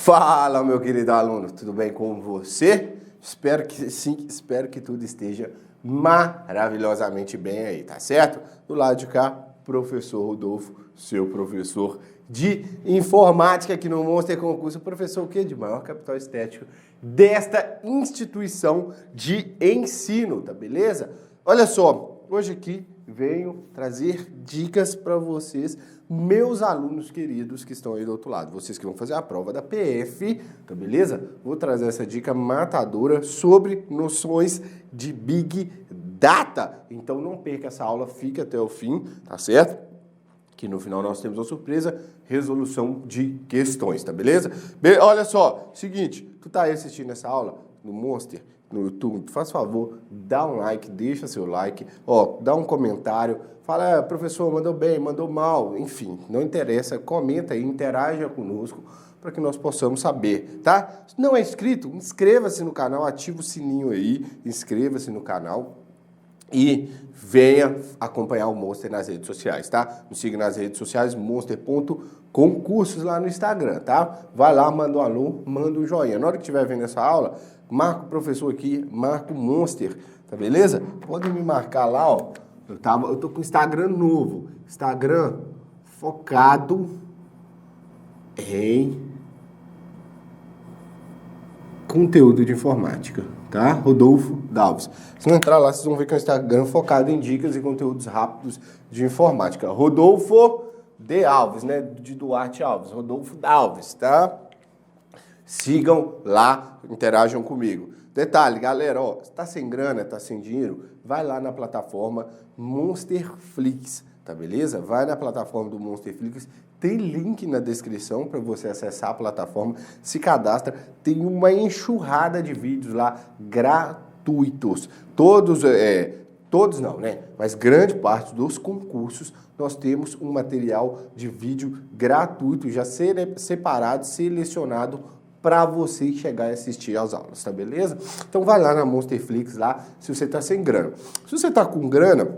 Fala, meu querido aluno, tudo bem com você? Espero que sim, espero que tudo esteja maravilhosamente bem aí, tá certo? Do lado de cá, professor Rodolfo, seu professor de informática aqui no Monster Concurso, professor o quê? De maior capital estético desta instituição de ensino, tá beleza? Olha só, hoje aqui venho trazer dicas para vocês, meus alunos queridos que estão aí do outro lado, vocês que vão fazer a prova da PF, tá beleza? Vou trazer essa dica matadora sobre noções de Big Data. Então não perca essa aula, fica até o fim, tá certo? Que no final nós temos uma surpresa, resolução de questões, tá beleza? Olha só, seguinte, tu tá aí assistindo essa aula no Monster, no YouTube, faz favor, dá um like, deixa seu like, ó, dá um comentário, fala, professor, mandou bem, mandou mal, enfim, não interessa, comenta aí, interaja conosco para que nós possamos saber, tá? Se não é inscrito, inscreva-se no canal, ativa o sininho aí, inscreva-se no canal e venha acompanhar o Monster nas redes sociais, tá? Nos siga nas redes sociais, monster.concursos lá no Instagram, tá? Vai lá, manda um alô, manda um joinha. Na hora que estiver vendo essa aula, marca o professor aqui, marca o Monster, tá beleza? Pode me marcar lá, ó. Eu tô com o Instagram novo. Instagram focado em conteúdo de informática, tá? Rodolfo Dalves. Se não entrar lá, vocês vão ver que é um Instagram focado em dicas e conteúdos rápidos de informática. Rodolfo D. Alves, né? De Duarte Alves. Rodolfo Dalves, tá? Sigam lá, interajam comigo. Detalhe, galera, ó, tá sem grana, tá sem dinheiro, vai lá na plataforma Monsterflix, tá beleza? Vai na plataforma do Monsterflix, tem link na descrição para você acessar a plataforma, se cadastra, tem uma enxurrada de vídeos lá gratuitos. Todos não, né? Mas grande parte dos concursos nós temos um material de vídeo gratuito, já separado, selecionado para você chegar e assistir às aulas, tá beleza? Então vai lá na Monsterflix lá, se você tá sem grana. Se você tá com grana,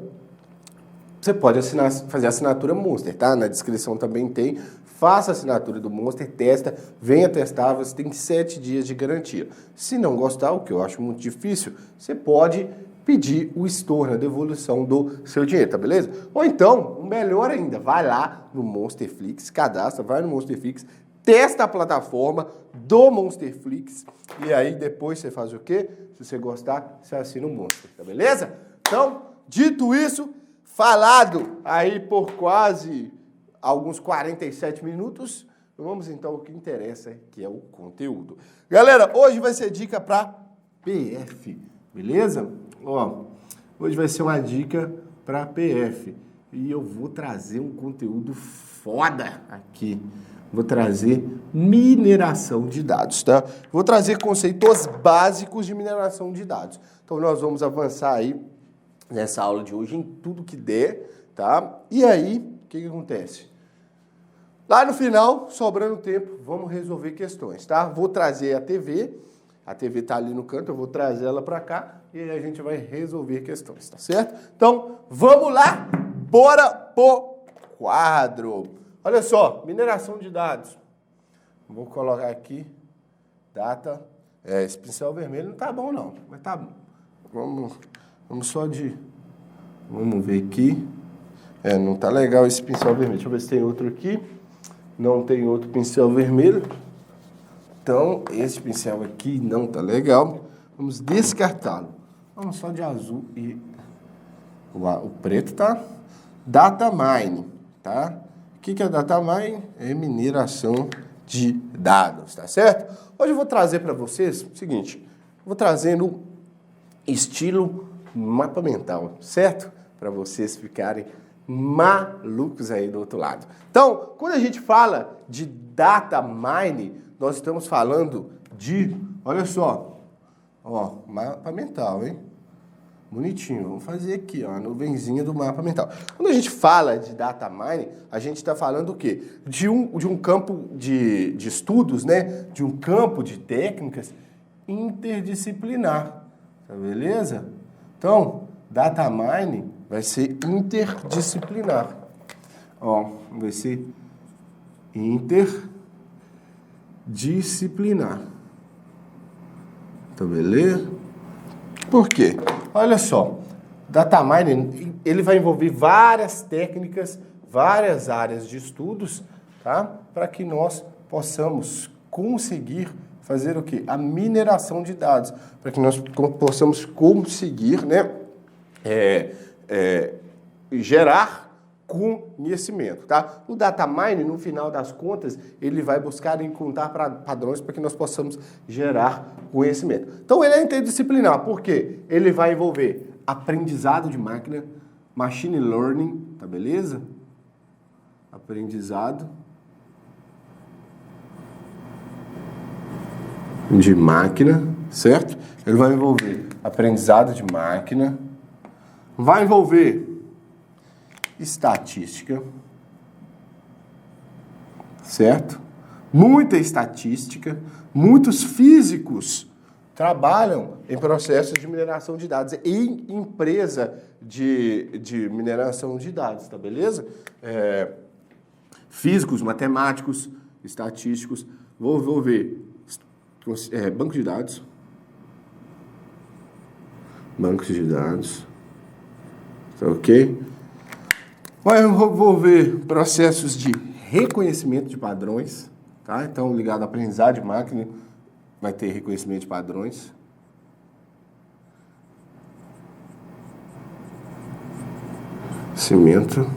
você pode fazer a assinatura Monster, tá? Na descrição também tem. Faça a assinatura do Monster, testa, venha testar, você tem 7 dias de garantia. Se não gostar, o que eu acho muito difícil, você pode pedir o estorno, a devolução do seu dinheiro, tá beleza? Ou então, melhor ainda, vai lá no Monsterflix, cadastra, vai no Monsterflix, testa a plataforma do Monsterflix e aí depois você faz o quê? Se você gostar, você assina o Monster, tá beleza? Então, dito isso, falado aí por quase alguns 47 minutos, vamos então ao que interessa, que é o conteúdo. Galera, hoje vai ser dica para PF, beleza? Ó, hoje vai ser uma dica para PF e eu vou trazer um conteúdo foda aqui. Vou trazer mineração de dados, tá? Vou trazer conceitos básicos de mineração de dados. Então, nós vamos avançar aí nessa aula de hoje em tudo que der, tá? E aí, o que acontece? Lá no final, sobrando tempo, vamos resolver questões, tá? Vou trazer a TV tá ali no canto, eu vou trazer ela para cá e aí a gente vai resolver questões, tá certo? Então, vamos lá, bora pro quadro. Olha só, mineração de dados. Vou colocar aqui, data, esse pincel vermelho não tá bom não, mas tá bom. Vamos só de, vamos ver aqui. Não tá legal esse pincel vermelho, deixa eu ver se tem outro aqui. Não tem outro pincel vermelho. Então, esse pincel aqui não tá legal. Vamos descartá-lo. Vamos só de azul e o preto tá. Data mine, tá? O que é data mine? É mineração de dados, tá certo? Hoje eu vou trazer para vocês o seguinte, vou trazendo estilo mapa mental, certo? Para vocês ficarem malucos aí do outro lado. Então, quando a gente fala de data mine, nós estamos falando de, olha só, ó, mapa mental, hein? Bonitinho, vamos fazer aqui, ó, a nuvenzinha do mapa mental. Quando a gente fala de data mining, a gente está falando o quê? De um campo de estudos, né? De um campo de técnicas interdisciplinar, tá beleza? Então, data mining vai ser interdisciplinar. Ó, vai ser interdisciplinar. interdisciplinar. Tá beleza? Por quê? Olha só, data mining, ele vai envolver várias técnicas, várias áreas de estudos, tá? Para que nós possamos conseguir fazer o quê? A mineração de dados, para que nós possamos conseguir, né, gerar conhecimento, tá? O data mining, no final das contas, ele vai buscar encontrar padrões para que nós possamos gerar conhecimento. Então, ele é interdisciplinar, por quê? Ele vai envolver aprendizado de máquina, machine learning, tá beleza? Aprendizado de máquina, certo? Ele vai envolver aprendizado de máquina, vai envolver estatística, certo? Muita estatística, muitos físicos trabalham em processos de mineração de dados, em empresa de mineração de dados, tá beleza? Físicos, matemáticos, estatísticos, vou envolver banco de dados, tá ok? Vai envolver processos de reconhecimento de padrões, tá? Então, ligado à aprendizagem de máquina, vai ter reconhecimento de padrões. Reconhecimento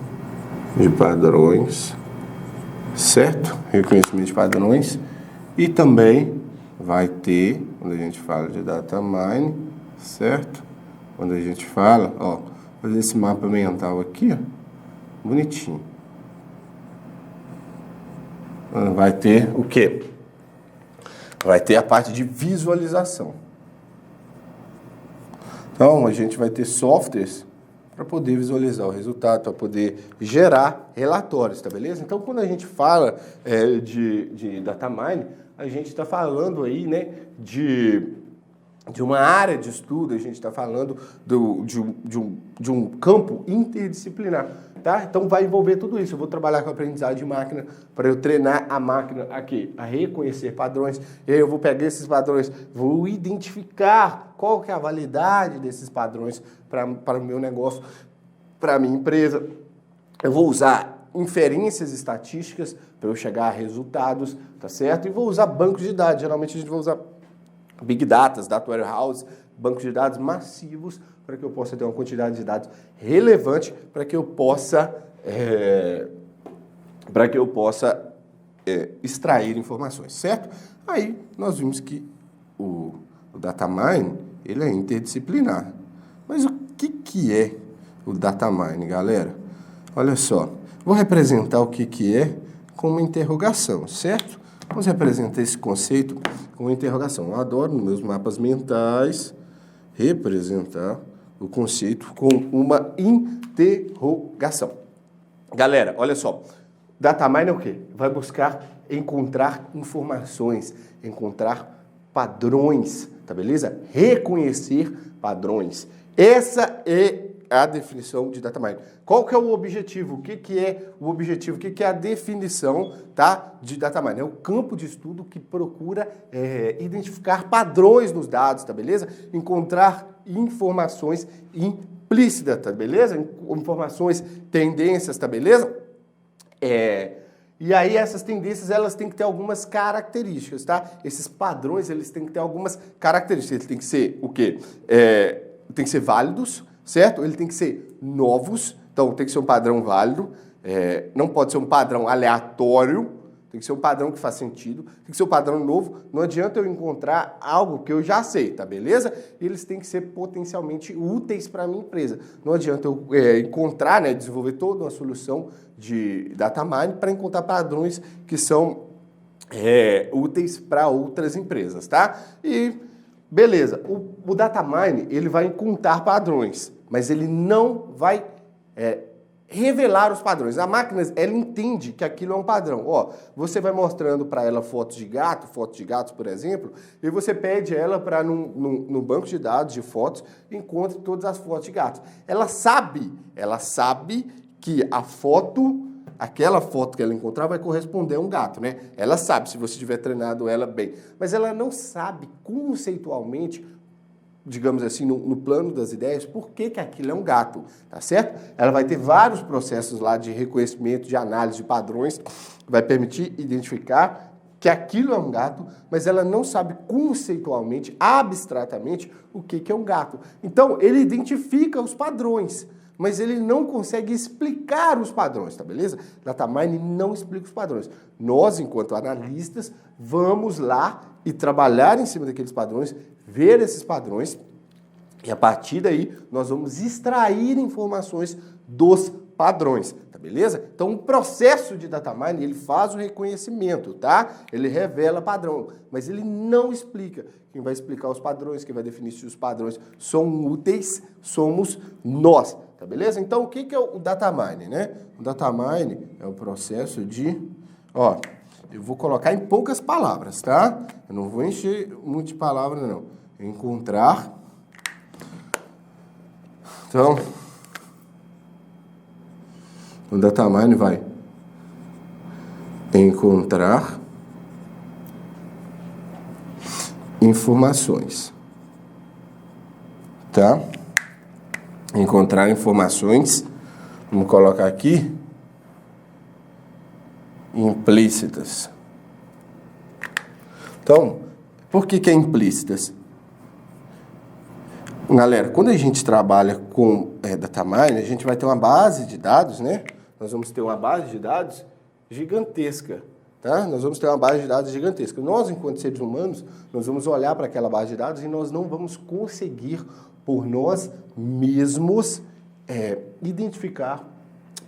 de padrões, certo? Reconhecimento de padrões. E também vai ter, quando a gente fala de data mining, certo? Quando a gente fala, ó, fazer esse mapa mental aqui, ó. Bonitinho. Vai ter o quê? Vai ter a parte de visualização. Então, a gente vai ter softwares para poder visualizar o resultado, para poder gerar relatórios, tá beleza? Então, quando a gente fala de data mining, a gente está falando aí, né, de uma área de estudo, a gente está falando de um campo interdisciplinar, tá? Então vai envolver tudo isso. Eu vou trabalhar com aprendizagem de máquina para eu treinar a máquina aqui a reconhecer padrões. E aí eu vou pegar esses padrões, vou identificar qual que é a validade desses padrões para o meu negócio, para a minha empresa. Eu vou usar inferências estatísticas para eu chegar a resultados, tá certo? E vou usar bancos de dados. Geralmente a gente vai usar Big Data, Data Warehouse, bancos de dados massivos, para que eu possa ter uma quantidade de dados relevante, para que eu possa, extrair informações, certo? Aí nós vimos que o data mining, ele é interdisciplinar. Mas o que é o data mining, galera? Olha só, vou representar o que é com uma interrogação, certo? Vamos representar esse conceito com uma interrogação. Eu adoro, nos meus mapas mentais, representar o conceito com uma interrogação. Galera, olha só. Data mining é o quê? Vai buscar encontrar informações, encontrar padrões, tá beleza? Reconhecer padrões. Essa é a definição de data mining. Qual que é o objetivo? O que é o objetivo? O que é a definição, tá, de data mining? É o campo de estudo que procura identificar padrões nos dados, tá beleza? Encontrar informações implícitas, tá beleza? Informações, tendências, tá beleza? E aí essas tendências, elas têm que ter algumas características, tá? Esses padrões, eles têm que ter algumas características. Eles têm que ser o quê? Tem que ser válidos, certo? Ele tem que ser novos, então tem que ser um padrão válido, não pode ser um padrão aleatório, tem que ser um padrão que faz sentido, tem que ser um padrão novo. Não adianta eu encontrar algo que eu já sei, tá beleza? Eles têm que ser potencialmente úteis para a minha empresa. Não adianta eu encontrar, né, desenvolver toda uma solução de data mining para encontrar padrões que são úteis para outras empresas, tá? E beleza, o data mining, ele vai encontrar padrões, mas ele não vai revelar os padrões. A máquina, ela entende que aquilo é um padrão. Ó, você vai mostrando para ela fotos de gatos, por exemplo, e você pede ela para, no banco de dados de fotos, encontre todas as fotos de gatos. Ela sabe que a foto aquela foto que ela encontrar vai corresponder a um gato, né? Ela sabe, se você tiver treinado ela bem. Mas ela não sabe conceitualmente, digamos assim, no plano das ideias, por que aquilo é um gato, tá certo? Ela vai ter vários processos lá de reconhecimento, de análise de padrões, vai permitir identificar que aquilo é um gato, mas ela não sabe conceitualmente, abstratamente, o que é um gato. Então, ele identifica os padrões, mas ele não consegue explicar os padrões, tá beleza? Datamine não explica os padrões. Nós, enquanto analistas, vamos lá e trabalhar em cima daqueles padrões, ver esses padrões, e a partir daí nós vamos extrair informações dos padrões, tá beleza? Então o processo de datamine, ele faz o reconhecimento, tá? Ele revela padrão, mas ele não explica. Quem vai explicar os padrões, quem vai definir se os padrões são úteis, somos nós, tá beleza? Então o que é o datamine, né? O datamine é o processo de... Ó, eu vou colocar em poucas palavras, tá? Eu não vou encher muito de palavras, não. Encontrar... Então... O datamine vai encontrar informações, tá? Encontrar informações, vamos colocar aqui, implícitas. Então, por que é implícitas? Galera, quando a gente trabalha com datamine, a gente vai ter uma base de dados, né? Nós vamos ter uma base de dados gigantesca, tá? Nós vamos ter uma base de dados gigantesca. Nós, enquanto seres humanos, nós vamos olhar para aquela base de dados e nós não vamos conseguir, por nós mesmos, identificar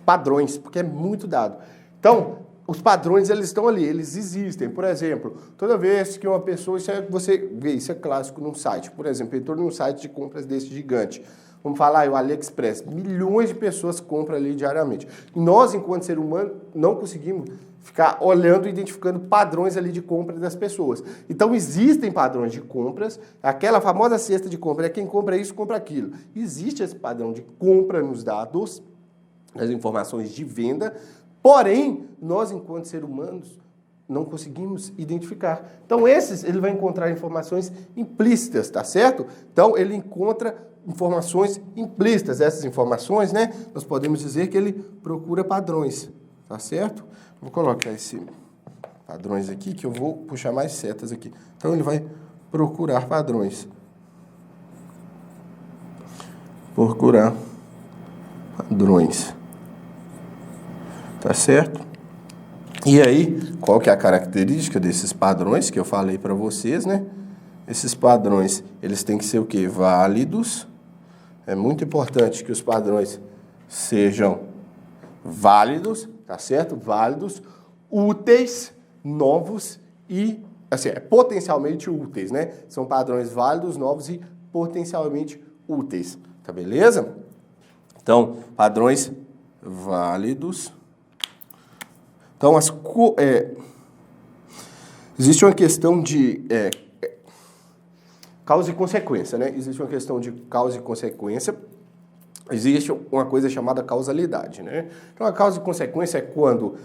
padrões, porque é muito dado. Então, os padrões, eles estão ali, eles existem. Por exemplo, toda vez que uma pessoa... você vê, isso é clássico num site. Por exemplo, entrou num site de compras desse gigante. Vamos falar, o AliExpress. Milhões de pessoas compram ali diariamente. E nós, enquanto ser humano, não conseguimos ficar olhando e identificando padrões ali de compra das pessoas. Então, existem padrões de compras. Aquela famosa cesta de compra, quem compra isso, compra aquilo. Existe esse padrão de compra nos dados, nas informações de venda. Porém, nós, enquanto seres humanos, não conseguimos identificar. Então, ele vai encontrar informações implícitas, tá certo? Então, ele encontra informações implícitas. Essas informações, né, nós podemos dizer que ele procura padrões, tá certo? Vou colocar esses padrões aqui, que eu vou puxar mais setas aqui. Então, ele vai procurar padrões. Procurar padrões. Tá certo? E aí, qual que é a característica desses padrões que eu falei para vocês, né? Esses padrões, eles têm que ser o quê? Válidos. É muito importante que os padrões sejam válidos, tá certo? Válidos, úteis, novos e, assim, potencialmente úteis, né? São padrões válidos, novos e potencialmente úteis, tá beleza? Então, padrões válidos. Então, existe uma questão de causa e consequência, né? Existe uma questão de causa e consequência, existe uma coisa chamada causalidade, né? Então, a causa e consequência é quando,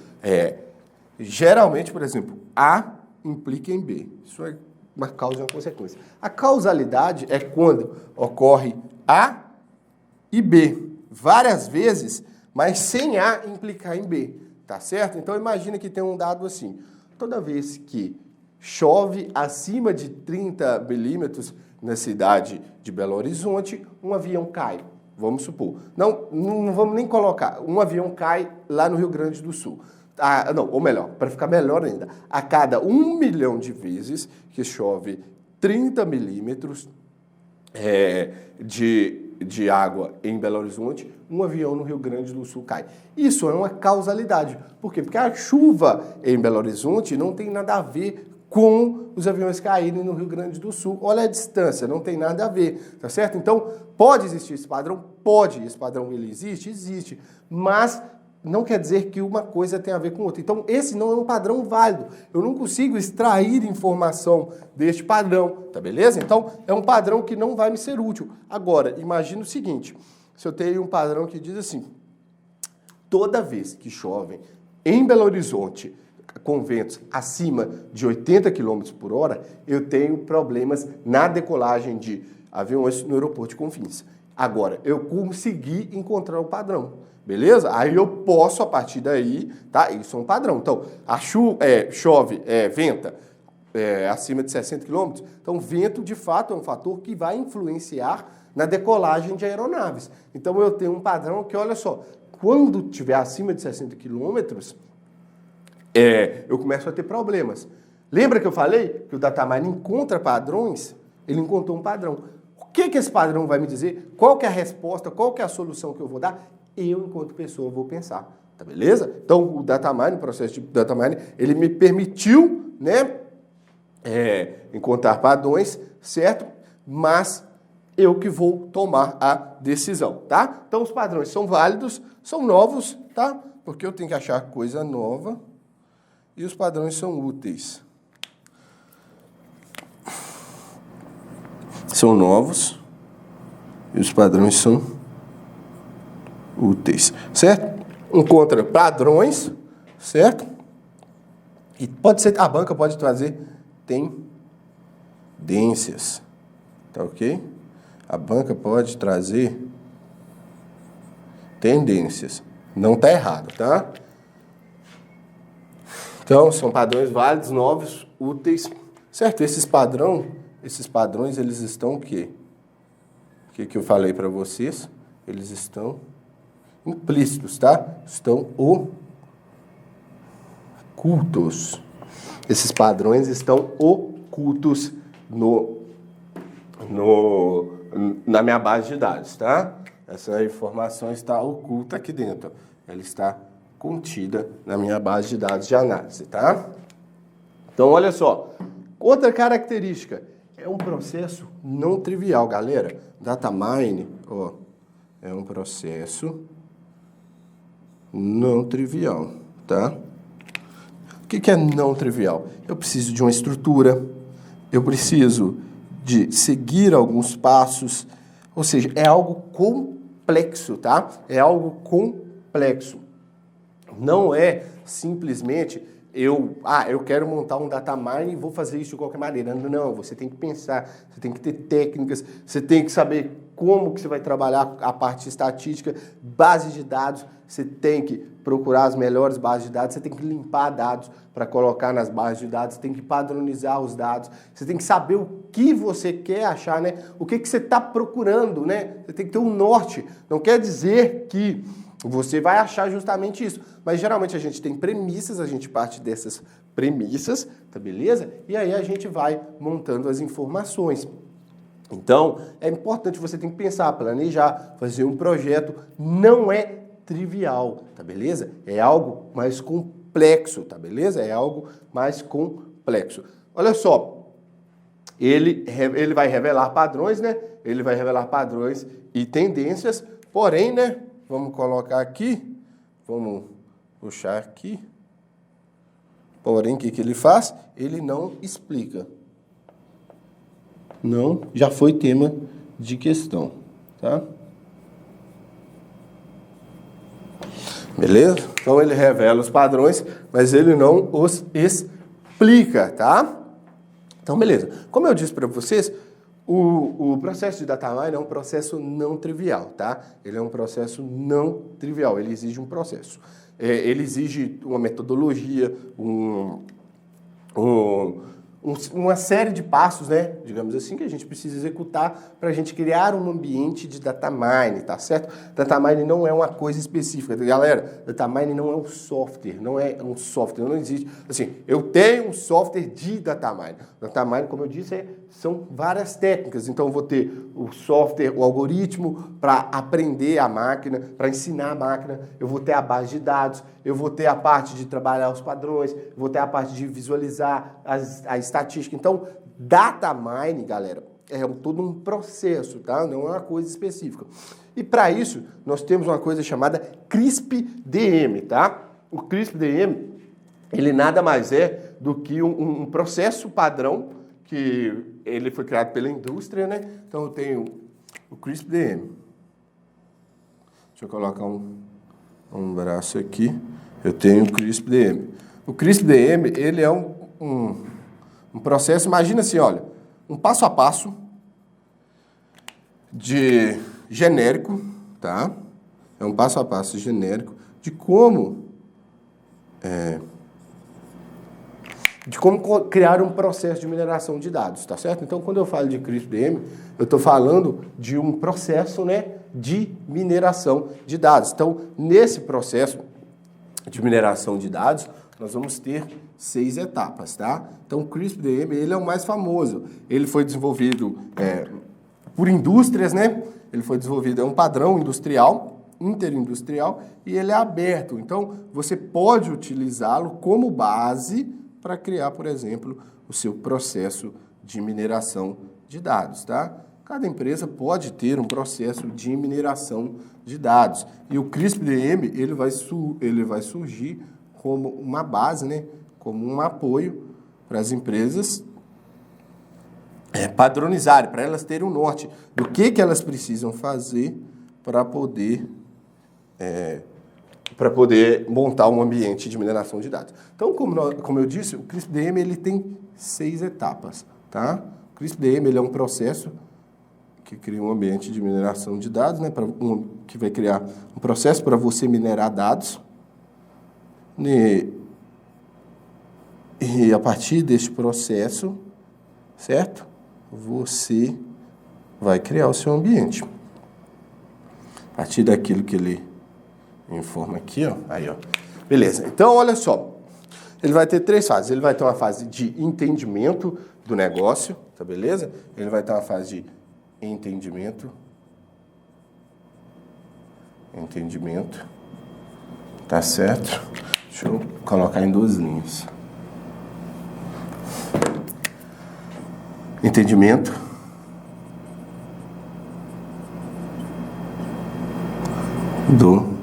geralmente, por exemplo, A implica em B. Isso é uma causa e uma consequência. A causalidade é quando ocorre A e B várias vezes, mas sem A implicar em B. Tá certo? Então, imagina que tem um dado assim. Toda vez que chove acima de 30 milímetros na cidade de Belo Horizonte, um avião cai. Vamos supor. Não vamos nem colocar. Um avião cai lá no Rio Grande do Sul. Ou melhor, para ficar melhor ainda, a cada 1 milhão de vezes que chove 30 milímetros de água em Belo Horizonte, um avião no Rio Grande do Sul cai. Isso é uma causalidade. Por quê? Porque a chuva em Belo Horizonte não tem nada a ver com os aviões caírem no Rio Grande do Sul. Olha a distância, não tem nada a ver, tá certo? Então, pode existir esse padrão? Pode. Esse padrão, ele existe? Existe. Mas não quer dizer que uma coisa tem a ver com outra. Então, esse não é um padrão válido. Eu não consigo extrair informação deste padrão, tá beleza? Então, é um padrão que não vai me ser útil. Agora, imagina o seguinte, se eu tenho um padrão que diz assim, toda vez que chovem em Belo Horizonte, com ventos acima de 80 km por hora, eu tenho problemas na decolagem de aviões no aeroporto de Confins. Agora, eu consegui encontrar o padrão, beleza? Aí eu posso, a partir daí, tá? Isso é um padrão. Então, chove, venta acima de 60 km, então vento, de fato, é um fator que vai influenciar na decolagem de aeronaves. Então, eu tenho um padrão que, olha só, quando tiver acima de 60 km, eu começo a ter problemas. Lembra que eu falei que o Datamine encontra padrões? Ele encontrou um padrão. O que esse padrão vai me dizer? Qual que é a resposta? Qual que é a solução que eu vou dar? Eu, enquanto pessoa, vou pensar. Tá beleza? Então, o Datamine, o processo de Datamine, ele me permitiu, né, encontrar padrões, certo? Mas eu que vou tomar a decisão, tá? Então, os padrões são válidos, são novos, tá? Porque eu tenho que achar coisa nova. E os padrões são úteis. São novos. E os padrões são úteis. Certo? Encontra padrões, certo? E pode ser, a banca pode trazer tendências. Tá ok? A banca pode trazer tendências. Não tá errado, tá? Então, são padrões válidos, novos, úteis, certo? Esses padrões, eles estão o quê? O que eu falei para vocês? Eles estão implícitos, tá? Estão ocultos. Esses padrões estão ocultos na minha base de dados, tá? Essa informação está oculta aqui dentro. Ela está contida na minha base de dados de análise, tá? Então, olha só. Outra característica, é um processo não trivial, galera. Datamine, ó, é um processo não trivial, tá? O que é não trivial? Eu preciso de uma estrutura, eu preciso de seguir alguns passos, ou seja, é algo complexo, tá? É algo complexo. Não é simplesmente eu quero montar um datamine e vou fazer isso de qualquer maneira. Não, você tem que pensar, você tem que ter técnicas, você tem que saber como que você vai trabalhar a parte estatística, base de dados, você tem que procurar as melhores bases de dados, você tem que limpar dados para colocar nas bases de dados, você tem que padronizar os dados, você tem que saber o que você quer achar, né? O que você está procurando, né? Você tem que ter um norte. Não quer dizer que você vai achar justamente isso. Mas geralmente a gente tem premissas, a gente parte dessas premissas, tá beleza? E aí a gente vai montando as informações. Então, é importante, você tem que pensar, planejar, fazer um projeto. Não é trivial, tá beleza? É algo mais complexo, tá beleza? É algo mais complexo. Olha só, ele vai revelar padrões, né? Ele vai revelar padrões e tendências, porém, né? Vamos colocar aqui, vamos puxar aqui. Porém, o que ele faz? Ele não explica. Não, já foi tema de questão, tá? Beleza? Então ele revela os padrões, mas ele não os explica, tá? Então, beleza. Como eu disse para vocês, o processo de datamine é um processo não trivial, tá? Ele é um processo não trivial, ele exige um processo. Ele exige uma metodologia, uma série de passos, né, digamos assim, que a gente precisa executar para a gente criar um ambiente de datamine, tá certo? Datamine não é uma coisa específica, galera. Datamine não é um software, não é um software, não existe. Assim, eu tenho um software de datamine. Datamine, como eu disse, são várias técnicas. Então, eu vou ter o software, o algoritmo para aprender a máquina, para ensinar a máquina. Eu vou ter a base de dados, eu vou ter a parte de trabalhar os padrões, eu vou ter a parte de visualizar a estatística. Então, datamine, galera, é todo um processo, tá? Não é uma coisa específica. E para isso, nós temos uma coisa chamada CRISP-DM, tá? O CRISP-DM, ele nada mais é do que um processo padrão que ele foi criado pela indústria, né? Então, eu tenho o CRISP-DM. Deixa eu colocar um braço aqui. eu tenho o CRISP-DM. O CRISP-DM, ele é um processo, imagina assim, olha, um passo a passo de genérico, tá? É um passo a passo genérico de como criar um processo de mineração de dados, tá certo? Então, quando eu falo de CRISP-DM, eu estou falando de um processo, né, de mineração de dados. Então, nesse processo de mineração de dados, nós vamos ter 6 etapas, tá? Então, o CRISP-DM, ele é o mais famoso. Ele foi desenvolvido por indústrias, né? Ele foi desenvolvido, é um padrão industrial, interindustrial, e ele é aberto. Então, você pode utilizá-lo como base para criar, por exemplo, o seu processo de mineração de dados, tá? Cada empresa pode ter um processo de mineração de dados. E o CRISP-DM, ele vai surgir como uma base, né? Como um apoio para as empresas padronizarem, para elas terem um norte do que elas precisam fazer para poder montar um ambiente de mineração de dados. Então, como eu disse, o CRISP-DM ele tem 6 etapas, tá? O CRISP-DM ele é um processo que cria um ambiente de mineração de dados, né? Que vai criar um processo para você minerar dados. E a partir deste processo, certo? Você vai criar o seu ambiente. A partir daquilo que ele informa aqui, ó. Aí, ó. Beleza. Então, olha só. Ele vai ter 3 fases. Ele vai ter uma fase de entendimento do negócio, tá beleza? Ele vai ter uma fase de entendimento. Tá certo? Deixa eu colocar em 2 linhas. Entendimento do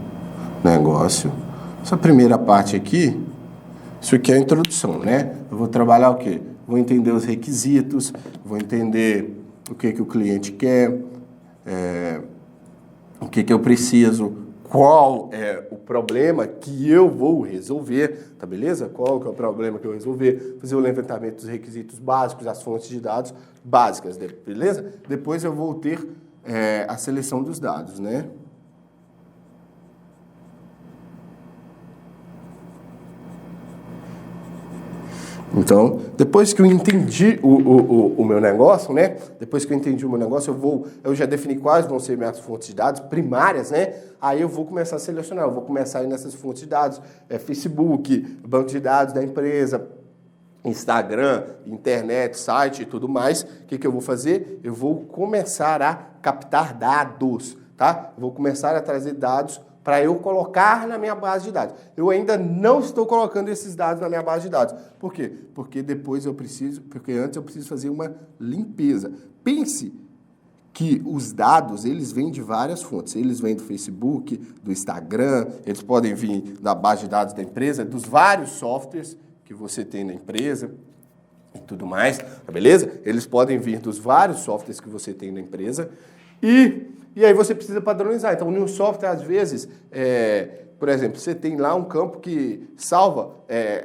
negócio. Essa primeira parte aqui, isso aqui é a introdução, né? Eu vou trabalhar o quê? Vou entender os requisitos, vou entender o que o cliente quer, o que eu preciso, qual é o problema que eu vou resolver, tá beleza? Qual que é o problema que eu vou resolver? Fazer o levantamento dos requisitos básicos, as fontes de dados básicas, beleza? Depois eu vou ter a seleção dos dados, né? Então, depois que eu entendi o meu negócio, né? Depois que eu entendi o meu negócio, eu já defini quais vão ser minhas fontes de dados primárias, né? Aí eu vou começar a selecionar, eu vou começar a ir nessas fontes de dados, Facebook, banco de dados da empresa, Instagram, internet, site e tudo mais. O que eu vou fazer? Eu vou começar a captar dados, tá? Eu vou começar a trazer dados para eu colocar na minha base de dados. Eu ainda não estou colocando esses dados na minha base de dados. Por quê? Porque antes eu preciso fazer uma limpeza. Pense que os dados, eles vêm de várias fontes. Eles vêm do Facebook, do Instagram, eles podem vir da base de dados da empresa, dos vários softwares que você tem na empresa e tudo mais, tá beleza? Eles podem vir dos vários softwares que você tem na empresa e aí você precisa padronizar. Então, no software, às vezes, por exemplo, você tem lá um campo que salva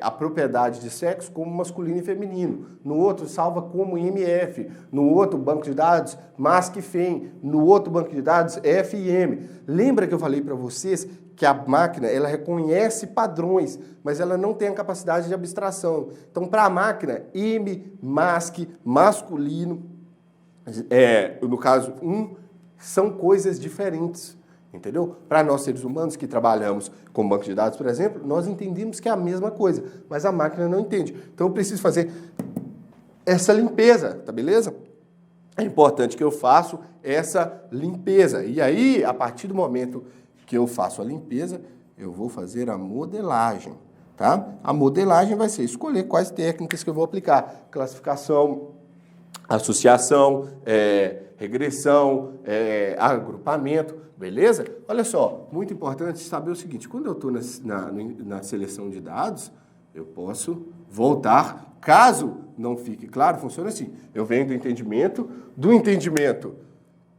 a propriedade de sexo como masculino e feminino. No outro, salva como IMF. No outro banco de dados, MASC e FEM. No outro banco de dados, FIM. Lembra que eu falei para vocês que a máquina, ela reconhece padrões, mas ela não tem a capacidade de abstração. Então, para a máquina, IM, MASC, masculino, no caso, são coisas diferentes, entendeu? Para nós seres humanos que trabalhamos com banco de dados, por exemplo, nós entendemos que é a mesma coisa, mas a máquina não entende. Então eu preciso fazer essa limpeza, tá beleza? É importante que eu faça essa limpeza. E aí, a partir do momento que eu faço a limpeza, eu vou fazer a modelagem, tá? A modelagem vai ser escolher quais técnicas que eu vou aplicar. Classificação, associação, regressão, agrupamento, beleza? Olha só, muito importante saber o seguinte, quando eu estou na seleção de dados, eu posso voltar, caso não fique claro, funciona assim, eu venho do entendimento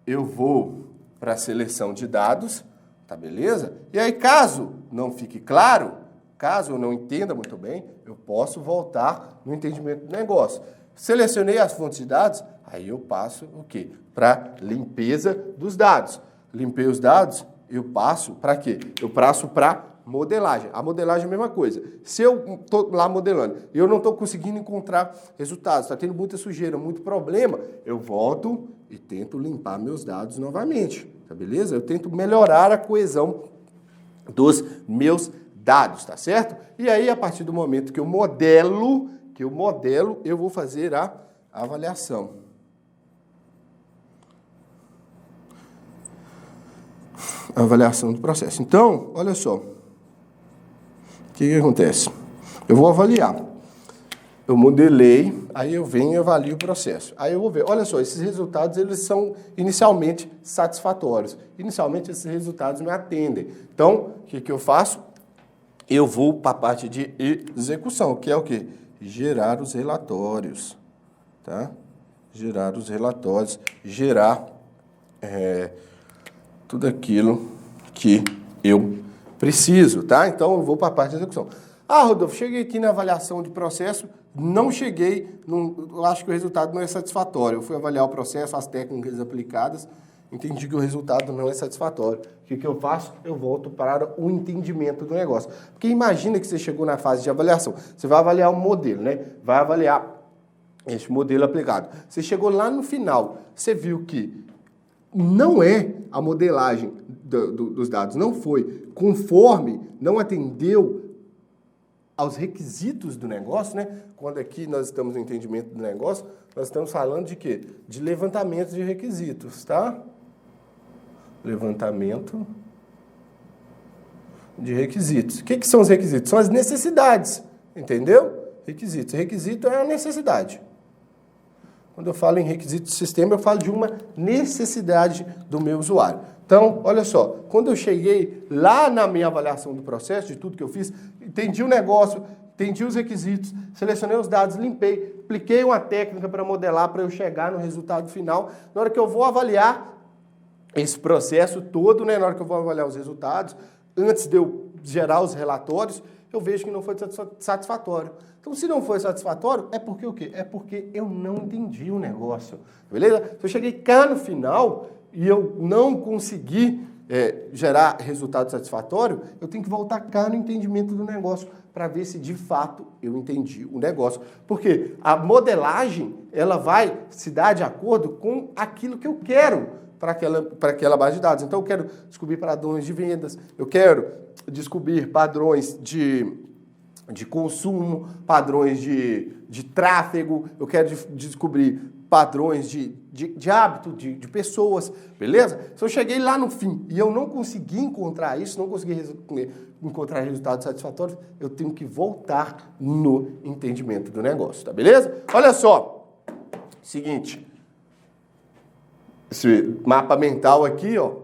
eu vou para a seleção de dados, tá beleza? E aí, caso não fique claro, Caso eu não entenda muito bem, eu posso voltar no entendimento do negócio. Selecionei as fontes de dados, aí eu passo o quê? Para limpeza dos dados. Limpei os dados, eu passo para quê? Eu passo para modelagem. A modelagem é a mesma coisa. Se eu estou lá modelando e eu não estou conseguindo encontrar resultados, está tendo muita sujeira, muito problema, eu volto e tento limpar meus dados novamente, tá beleza? Eu tento melhorar a coesão dos meus dados, tá certo? E aí, a partir do momento que eu modelo, eu vou fazer a avaliação. A avaliação do processo. Então, olha só. O que acontece? Eu vou avaliar. Eu modelei, aí eu venho e avalio o processo. Aí eu vou ver, olha só, esses resultados eles são inicialmente satisfatórios. Inicialmente esses resultados me atendem. Então, o que eu faço? Eu vou para a parte de execução, que é o quê? Gerar os relatórios, tá? Gerar os relatórios, gerar tudo aquilo que eu preciso, tá? Então, eu vou para a parte de execução. Ah, Rodolfo, cheguei aqui na avaliação de processo, não cheguei, eu acho que o resultado não é satisfatório. Eu fui avaliar o processo, as técnicas aplicadas, entendi que o resultado não é satisfatório. O que eu faço? Eu volto para o entendimento do negócio. Porque imagina que você chegou na fase de avaliação. Você vai avaliar um modelo, né? Vai avaliar este modelo aplicado. Você chegou lá no final, você viu que não é a modelagem dos dados, não foi conforme, não atendeu aos requisitos do negócio, né? Quando aqui nós estamos no entendimento do negócio, nós estamos falando de quê? De levantamento de requisitos, tá? Levantamento de requisitos. O que são os requisitos? São as necessidades, entendeu? Requisitos. Requisito é a necessidade. Quando eu falo em requisito de sistema, eu falo de uma necessidade do meu usuário. Então, olha só, quando eu cheguei lá na minha avaliação do processo, de tudo que eu fiz, entendi o negócio, entendi os requisitos, selecionei os dados, limpei, apliquei uma técnica para modelar, para eu chegar no resultado final. Na hora que eu vou avaliar esse processo todo, né, na hora que eu vou avaliar os resultados, antes de eu gerar os relatórios, eu vejo que não foi satisfatório. Então, se não foi satisfatório, é porque o quê? É porque eu não entendi o negócio, beleza? Se eu cheguei cá no final e eu não consegui gerar resultado satisfatório, eu tenho que voltar cá no entendimento do negócio para ver se de fato eu entendi o negócio. Porque a modelagem, ela vai se dar de acordo com aquilo que eu quero para aquela base de dados. Então, eu quero descobrir padrões de vendas, eu quero descobrir padrões de consumo, padrões de tráfego, eu quero descobrir padrões de hábito de pessoas, beleza? Se eu cheguei lá no fim e eu não consegui encontrar isso, não consegui encontrar resultados satisfatórios, eu tenho que voltar no entendimento do negócio, tá beleza? Olha só, seguinte, esse mapa mental aqui, ó.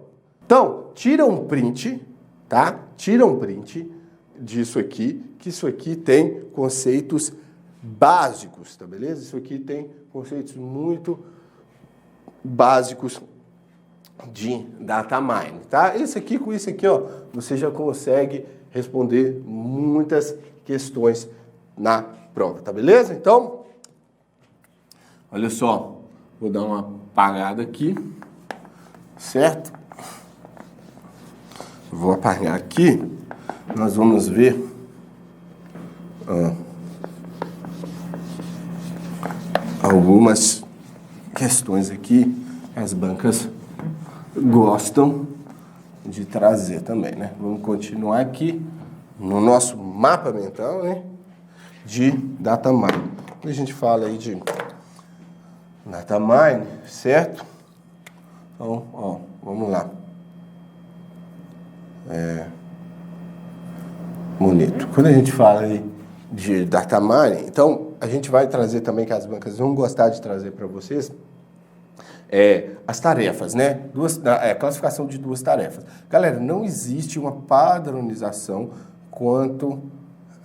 Então, tira um print, tá? Tira um print disso aqui, que isso aqui tem conceitos básicos, tá beleza? Isso aqui tem conceitos muito básicos de data mining, tá? Esse aqui, com isso aqui, ó, você já consegue responder muitas questões na prova, tá beleza? Então, olha só, vou dar uma apagada aqui, certo? Vou apagar aqui, nós vamos ver algumas questões aqui que as bancas gostam de trazer também, né? Vamos continuar aqui no nosso mapa mental, né? De data mining. Quando a gente fala aí de data mining, certo? Então, ó, vamos lá. Bonito. Quando a gente fala aí de data mining, então a gente vai trazer também, que as bancas vão gostar de trazer para vocês, as tarefas, né? Classificação de duas tarefas. Galera, não existe uma padronização quanto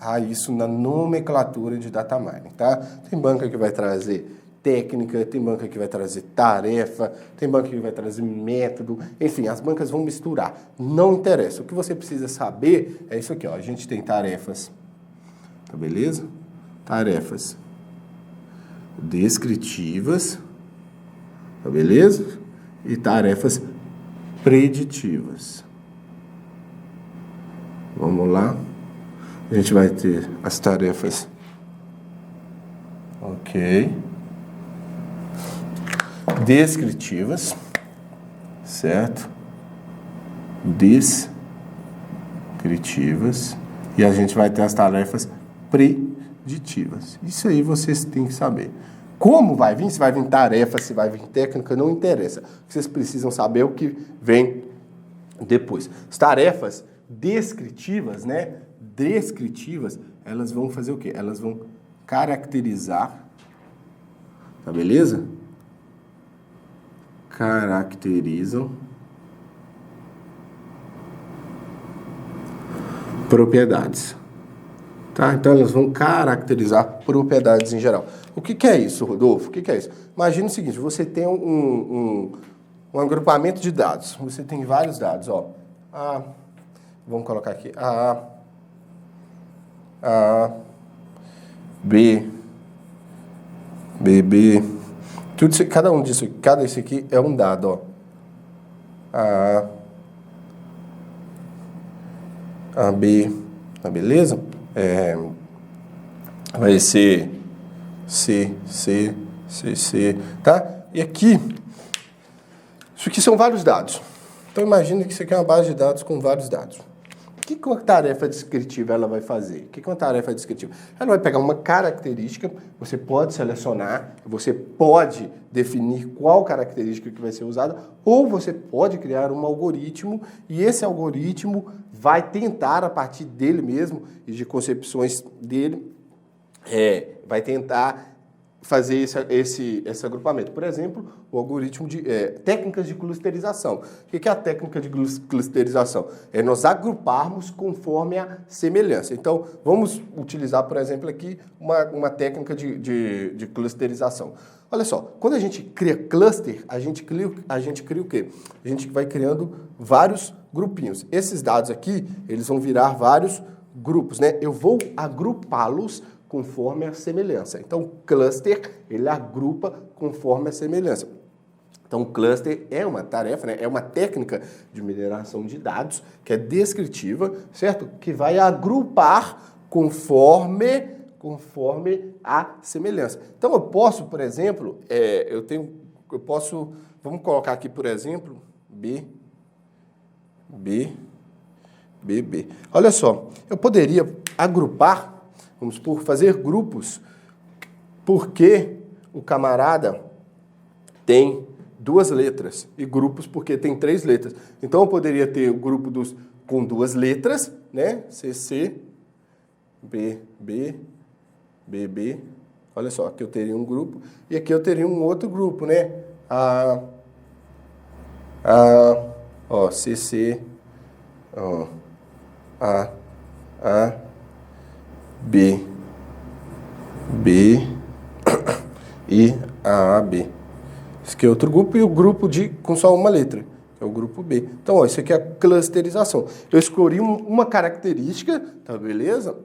a isso na nomenclatura de data mining, tá? Tem banca que vai trazer técnica, tem banca que vai trazer tarefa, tem banca que vai trazer método, enfim, as bancas vão misturar. Não interessa. O que você precisa saber é isso aqui, ó. A gente tem tarefas, tá beleza? Tarefas descritivas, tá beleza? E tarefas preditivas. Vamos lá. A gente vai ter as tarefas. Ok. Descritivas, certo? Descritivas. E a gente vai ter as tarefas preditivas. Isso aí vocês têm que saber. Como vai vir? Se vai vir tarefa, se vai vir técnica, não interessa. Vocês precisam saber o que vem depois. As tarefas descritivas, né? Descritivas, elas vão fazer o quê? Elas vão caracterizar, tá beleza? Caracterizam propriedades. Tá? Então, elas vão caracterizar propriedades em geral. O que é isso, Rodolfo? O que é isso? Imagina o seguinte, você tem um agrupamento de dados. Você tem vários dados, ó. Vamos colocar aqui A, B, tudo isso, cada um disso, cada esse aqui é um dado, ó. A, B, tá beleza? Vai ser C, tá? E aqui, isso aqui são vários dados. Então imagine que isso aqui é uma base de dados com vários dados. O que uma tarefa descritiva ela vai fazer? O que uma tarefa descritiva? Ela vai pegar uma característica, você pode selecionar, você pode definir qual característica que vai ser usada, ou você pode criar um algoritmo, e esse algoritmo vai tentar, a partir dele mesmo, e de concepções dele, vai tentar fazer esse agrupamento. Por exemplo, o algoritmo de técnicas de clusterização. O que é a técnica de clusterização? É nós agruparmos conforme a semelhança. Então, vamos utilizar, por exemplo, aqui uma técnica de clusterização. Olha só, quando a gente cria cluster, a gente cria o quê? A gente vai criando vários grupinhos. Esses dados aqui, eles vão virar vários grupos, né? Eu vou agrupá-los conforme a semelhança. Então, cluster, ele agrupa conforme a semelhança. Então, cluster é uma tarefa, né? É uma técnica de mineração de dados que é descritiva, certo? Que vai agrupar conforme a semelhança. Então, eu posso, por exemplo, vamos colocar aqui, por exemplo, B. Olha só, eu poderia agrupar, vamos supor, fazer grupos, porque o camarada tem 2 letras, e grupos porque tem 3 letras. Então, eu poderia ter o grupo com 2 letras, né? CC, BB. Olha só, aqui eu teria um grupo, e aqui eu teria um outro grupo, né? CC, B e AB. Esse aqui é outro grupo, e o grupo com só uma letra, que é o grupo B. Então, ó, isso aqui é a clusterização. Eu escolhi uma característica, tá beleza?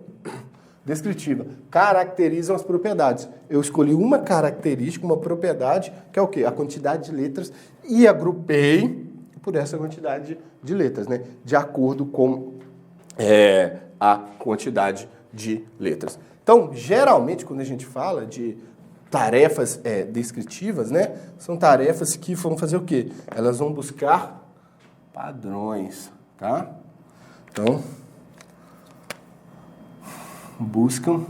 Descritiva. Caracterizam as propriedades. Eu escolhi uma característica, uma propriedade, que é o quê? A quantidade de letras, e agrupei por essa quantidade de letras, né? De acordo com a quantidade de letras. Então, geralmente, quando a gente fala de tarefas descritivas, né? São tarefas que vão fazer o quê? Elas vão buscar padrões, tá? Então, buscam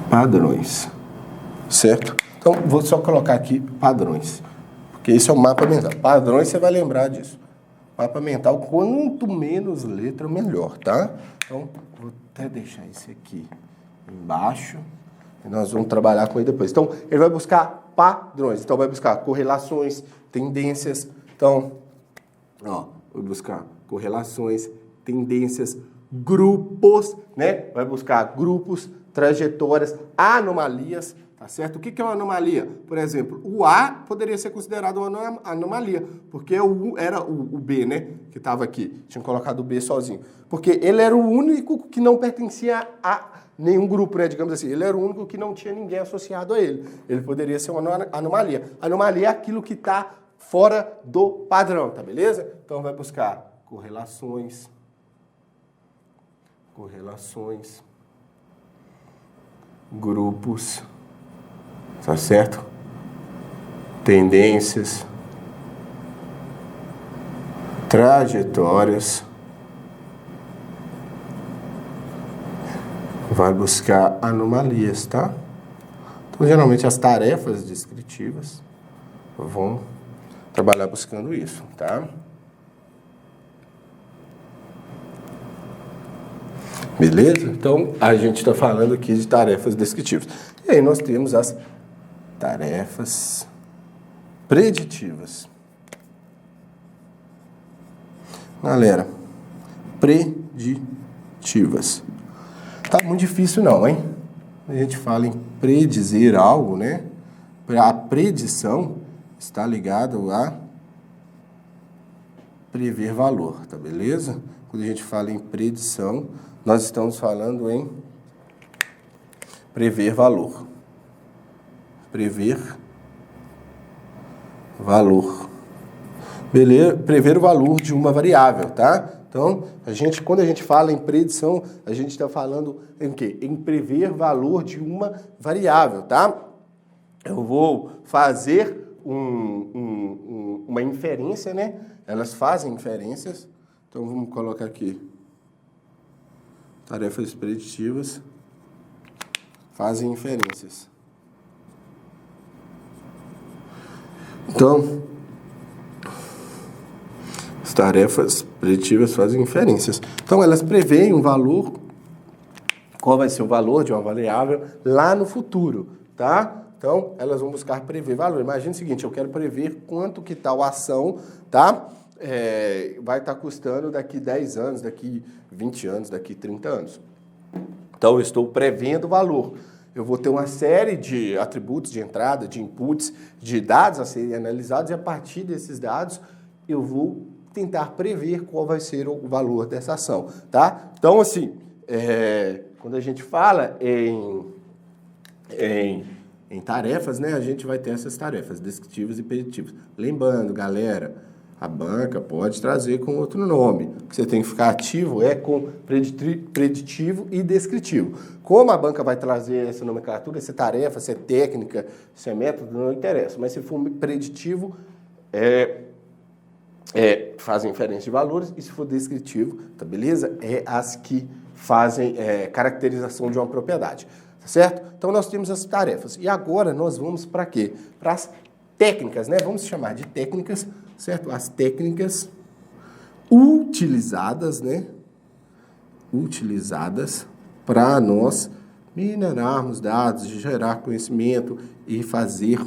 padrões, certo? Então, vou só colocar aqui padrões, porque isso é o mapa mental. Padrões, você vai lembrar disso. Mapa mental, quanto menos letra, melhor, tá? Então, vou até deixar esse aqui embaixo, e nós vamos trabalhar com ele depois. Então, ele vai buscar padrões. Então, vai buscar correlações, tendências. Então, ó, vou buscar correlações, tendências, grupos, né? Vai buscar grupos, trajetórias, anomalias, tá certo? O que é uma anomalia? Por exemplo, o A poderia ser considerado uma anomalia, porque era o B, né? Que estava aqui. Tinha colocado o B sozinho. Porque ele era o único que não pertencia a nenhum grupo, né? Digamos assim. Ele era o único que não tinha ninguém associado a ele. Ele poderia ser uma anomalia. Anomalia é aquilo que está fora do padrão, tá beleza? Então vai buscar correlações, grupos, tá certo? Tendências, trajetórias, vai buscar anomalias, tá? Então, geralmente as tarefas descritivas vão trabalhar buscando isso, tá? Beleza? Então, a gente está falando aqui de tarefas descritivas. E aí nós temos as tarefas preditivas. Galera, preditivas. Tá muito difícil não, hein? A gente fala em predizer algo, né? A predição está ligada a prever valor, tá beleza? Quando a gente fala em predição, nós estamos falando em prever valor. Prever valor. Beleza? Prever o valor de uma variável, tá? Então, quando a gente fala em predição, a gente está falando em quê? Em prever valor de uma variável, tá? Eu vou fazer uma inferência, né? Elas fazem inferências. Então, vamos colocar aqui. Tarefas preditivas fazem inferências. Então, as tarefas preditivas fazem inferências. Então, elas preveem um valor, qual vai ser o valor de uma variável lá no futuro, tá? Então, elas vão buscar prever valor. Imagina o seguinte, eu quero prever quanto que tal ação, tá? Vai estar custando daqui 10 anos, daqui 20 anos, daqui 30 anos. Então, eu estou prevendo o valor. Eu vou ter uma série de atributos de entrada, de inputs, de dados a serem analisados e a partir desses dados eu vou tentar prever qual vai ser o valor dessa ação, tá? Então, assim, quando a gente fala em tarefas, né, a gente vai ter essas tarefas descritivas e preditivas. Lembrando, galera, a banca pode trazer com outro nome. O que você tem que ficar ativo é com preditivo e descritivo. Como a banca vai trazer essa nomenclatura, se é tarefa, se é técnica, se é método, não interessa. Mas se for preditivo, fazem inferência de valores, e se for descritivo, tá beleza? É as que fazem caracterização de uma propriedade, tá certo? Então nós temos as tarefas. E agora nós vamos para quê? Para as técnicas, né? Vamos chamar de técnicas, certo? As técnicas utilizadas, né? Utilizadas para nós minerarmos dados, gerar conhecimento e fazer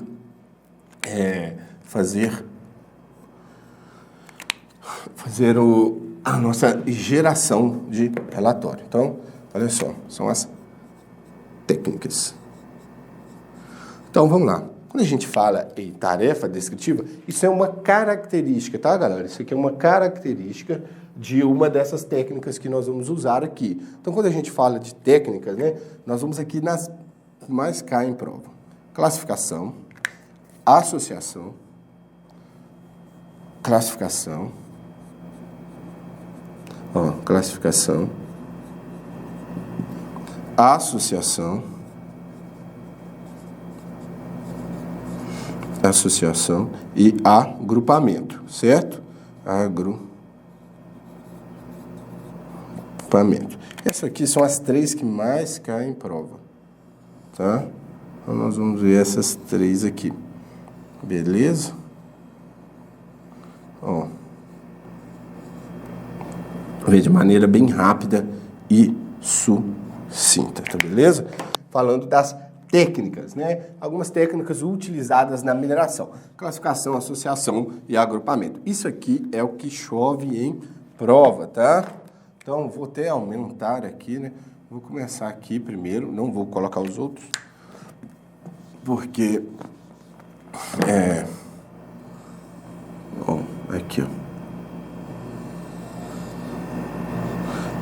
a nossa geração de relatório. Então, olha só, são as técnicas. Então, vamos lá. Quando a gente fala em tarefa descritiva, isso é uma característica, tá, galera? Isso aqui é uma característica de uma dessas técnicas que nós vamos usar aqui. Então, quando a gente fala de técnicas, né, nós vamos aqui nas que mais caem em prova. Classificação, associação, classificação, classificação, associação, e agrupamento, certo? Agrupamento. Essas aqui são as três que mais caem em prova, tá? Então, nós vamos ver essas três aqui, beleza? Vou ver de maneira bem rápida e sucinta, tá beleza? Falando das técnicas, né? Algumas técnicas utilizadas na mineração. Classificação, associação e agrupamento. Isso aqui é o que chove em prova, tá? Então, vou até aumentar aqui, né? Vou começar aqui primeiro, não vou colocar os outros, porque bom, aqui, ó.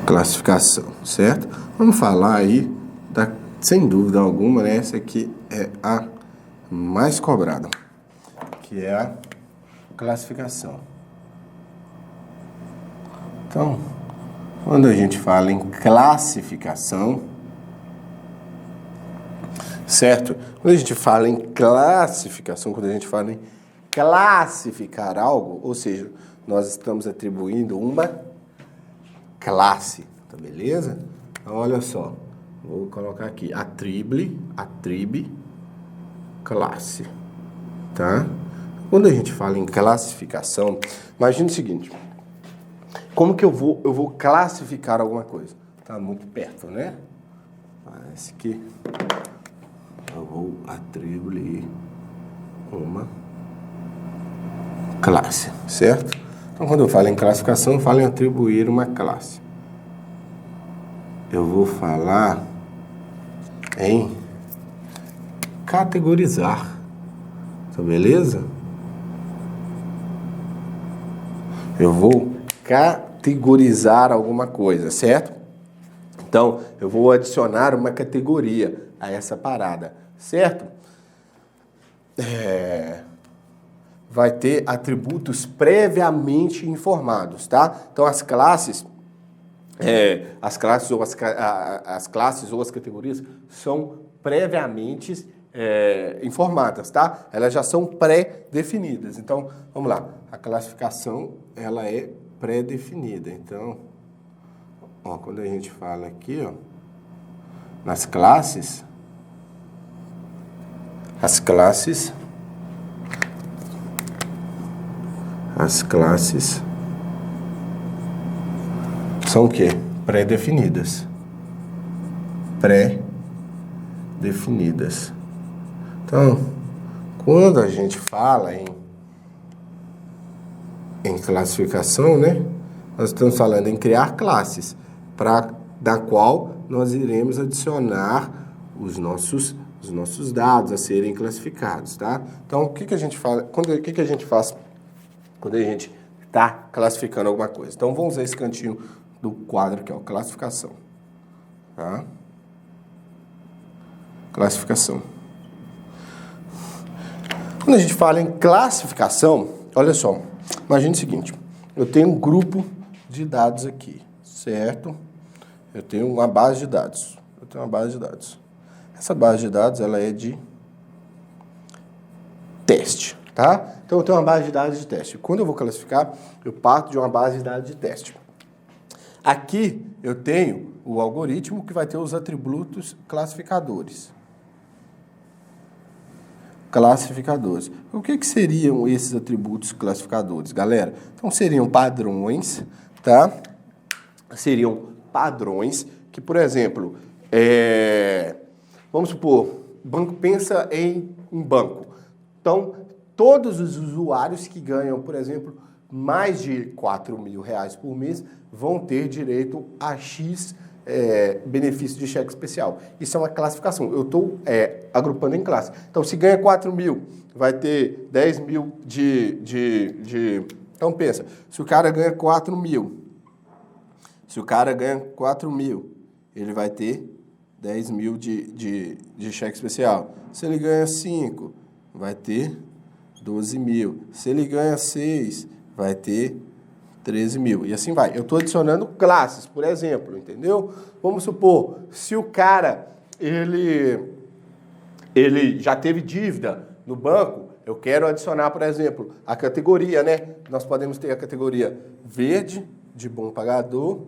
Classificação, certo? Vamos falar aí, sem dúvida alguma, né? Essa aqui é a mais cobrada, que é a classificação. Então, quando a gente fala em classificação, certo? Quando a gente fala em classificação, quando a gente fala em classificar algo, ou seja, nós estamos atribuindo uma classe, tá beleza? Então, olha só, vou colocar aqui, atribe, classe, tá? Quando a gente fala em classificação, imagina o seguinte, como que eu vou classificar alguma coisa? Tá muito perto, né? Parece que eu vou atribuir uma classe, certo? Então, quando eu falo em classificação, eu falo em atribuir uma classe. Eu vou falar em categorizar, tá beleza? Eu vou categorizar alguma coisa, certo? Então, eu vou adicionar uma categoria a essa parada, certo? Vai ter atributos previamente informados, tá? Então, as classes ou as categorias são previamente informadas, tá? Elas já são pré-definidas. Então, vamos lá. A classificação, ela é pré-definida. Então, ó, quando a gente fala aqui, ó, nas classes, as classes são o quê? Pré-definidas. Pré-definidas. Então, quando a gente fala em classificação, né? Nós estamos falando em criar classes, da qual nós iremos adicionar os nossos dados a serem classificados, tá? Então, o que a gente fala? O que a gente faz quando a gente está classificando alguma coisa? Então, vamos usar esse cantinho do quadro que é a classificação, tá? Classificação. Quando a gente fala em classificação, olha só, imagine o seguinte, eu tenho um grupo de dados aqui, certo? Eu tenho uma base de dados. Essa base de dados, ela é de teste, tá? Então, eu tenho uma base de dados de teste. Quando eu vou classificar, eu parto de uma base de dados de teste. Aqui, eu tenho o algoritmo que vai ter os atributos classificadores. O que seriam esses atributos classificadores, galera? Então, seriam padrões, tá? Seriam padrões que, por exemplo, vamos supor, banco pensa em um banco. Então, todos os usuários que ganham, por exemplo, mais de R$4.000 por mês vão ter direito a X benefício de cheque especial. Isso é uma classificação. Eu estou agrupando em classe. Então, se ganha 4.000, vai ter 10.000 de... Então, pensa, se o cara ganha 4.000, ele vai ter 10.000 de cheque especial. Se ele ganha 5, vai ter 12.000. Se ele ganha 6, vai ter 13.000. E assim vai. Eu estou adicionando classes, por exemplo, entendeu? Vamos supor, se o cara, ele já teve dívida no banco, eu quero adicionar, por exemplo, a categoria, né? Nós podemos ter a categoria verde, de bom pagador,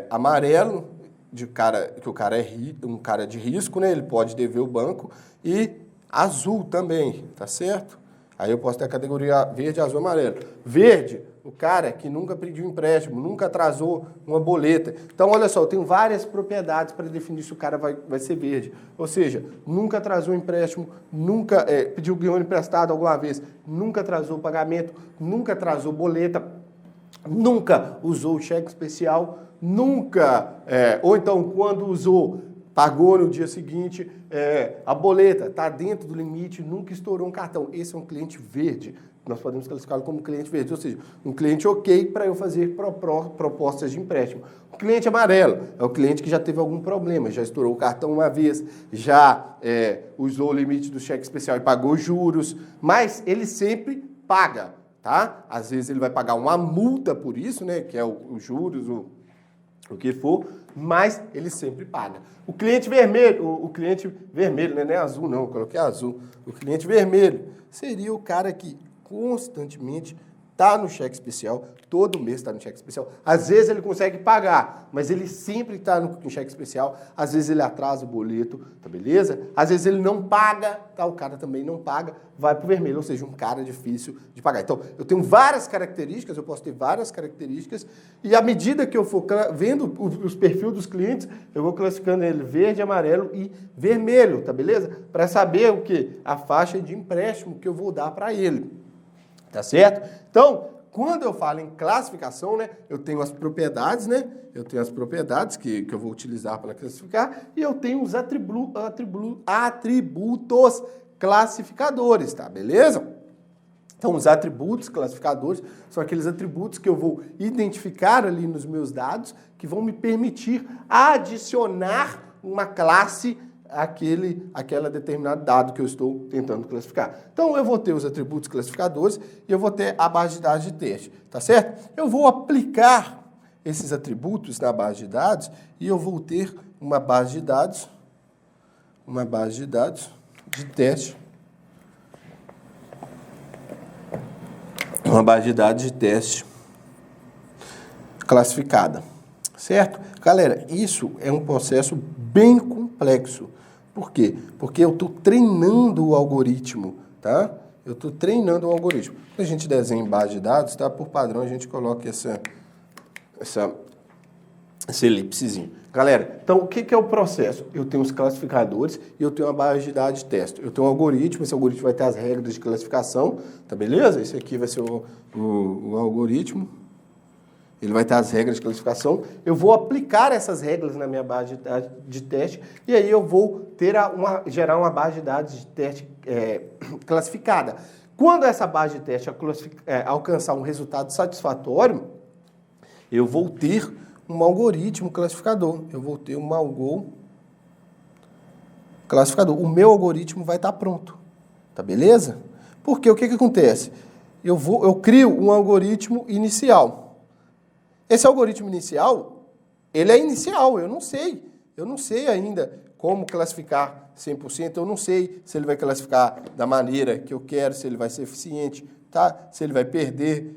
amarelo, que o cara é um cara de risco, né? Ele pode dever o banco, e azul também, tá certo? Aí eu posso ter a categoria verde, azul, amarelo. Verde, o cara que nunca pediu empréstimo, nunca atrasou uma boleta. Então, olha só, eu tenho várias propriedades para definir se o cara vai ser verde. Ou seja, nunca atrasou empréstimo, nunca pediu guião emprestado alguma vez, nunca atrasou pagamento, nunca atrasou boleta. nunca usou o cheque especial, nunca, ou então quando usou, pagou no dia seguinte, a boleta está dentro do limite, nunca estourou um cartão. Esse é um cliente verde. Nós podemos classificá-lo como cliente verde, ou seja, um cliente ok para eu fazer propostas de empréstimo. O cliente amarelo é o cliente que já teve algum problema, já estourou o cartão uma vez, já usou o limite do cheque especial e pagou juros, mas ele sempre paga, tá? Às vezes ele vai pagar uma multa por isso, né, que é os juros, o que for, mas ele sempre paga. O cliente vermelho, né, não é azul não, eu coloquei azul. O cliente vermelho seria o cara que constantemente está no cheque especial, todo mês está no cheque especial. Às vezes ele consegue pagar, mas ele sempre está no cheque especial. Às vezes ele atrasa o boleto, tá beleza? Às vezes ele não paga, tá? O cara também não paga, vai para o vermelho, ou seja, um cara difícil de pagar. Então, eu tenho várias características, eu posso ter várias características, e à medida que eu for vendo os perfis dos clientes, eu vou classificando ele verde, amarelo e vermelho, tá beleza? Para saber o que? A faixa de empréstimo que eu vou dar para ele. Tá certo? Então, quando eu falo em classificação, né, eu tenho as propriedades, né? Eu tenho as propriedades que eu vou utilizar para classificar e eu tenho os atributos classificadores, tá? Beleza? Então, os atributos classificadores são aqueles atributos que eu vou identificar ali nos meus dados que vão me permitir adicionar uma classe aquele determinado dado que eu estou tentando classificar. Então, eu vou ter os atributos classificadores e eu vou ter a base de dados de teste, tá certo? Eu vou aplicar esses atributos na base de dados e eu vou ter uma base de dados de teste, classificada, certo? Galera, isso é um processo bem complexo. Por quê? Porque eu estou treinando o algoritmo, tá? Eu estou treinando o algoritmo. Quando a gente desenha em base de dados, tá? Por padrão, a gente coloca esse elipsezinho. Galera, então o que é o processo? Eu tenho os classificadores e eu tenho uma base de dados de teste. Eu tenho um algoritmo, esse algoritmo vai ter as regras de classificação, tá beleza? Esse aqui vai ser o algoritmo. Ele vai ter as regras de classificação, eu vou aplicar essas regras na minha base de teste e aí eu vou gerar uma base de dados de teste classificada. Quando essa base de teste alcançar um resultado satisfatório, eu vou ter um algoritmo classificador. Eu vou ter um algo classificador. O meu algoritmo vai estar pronto, tá beleza? Porque o que acontece? Eu crio um algoritmo inicial. Esse algoritmo inicial, ele é inicial, eu não sei ainda como classificar 100%, eu não sei se ele vai classificar da maneira que eu quero, se ele vai ser eficiente, tá? Se ele vai perder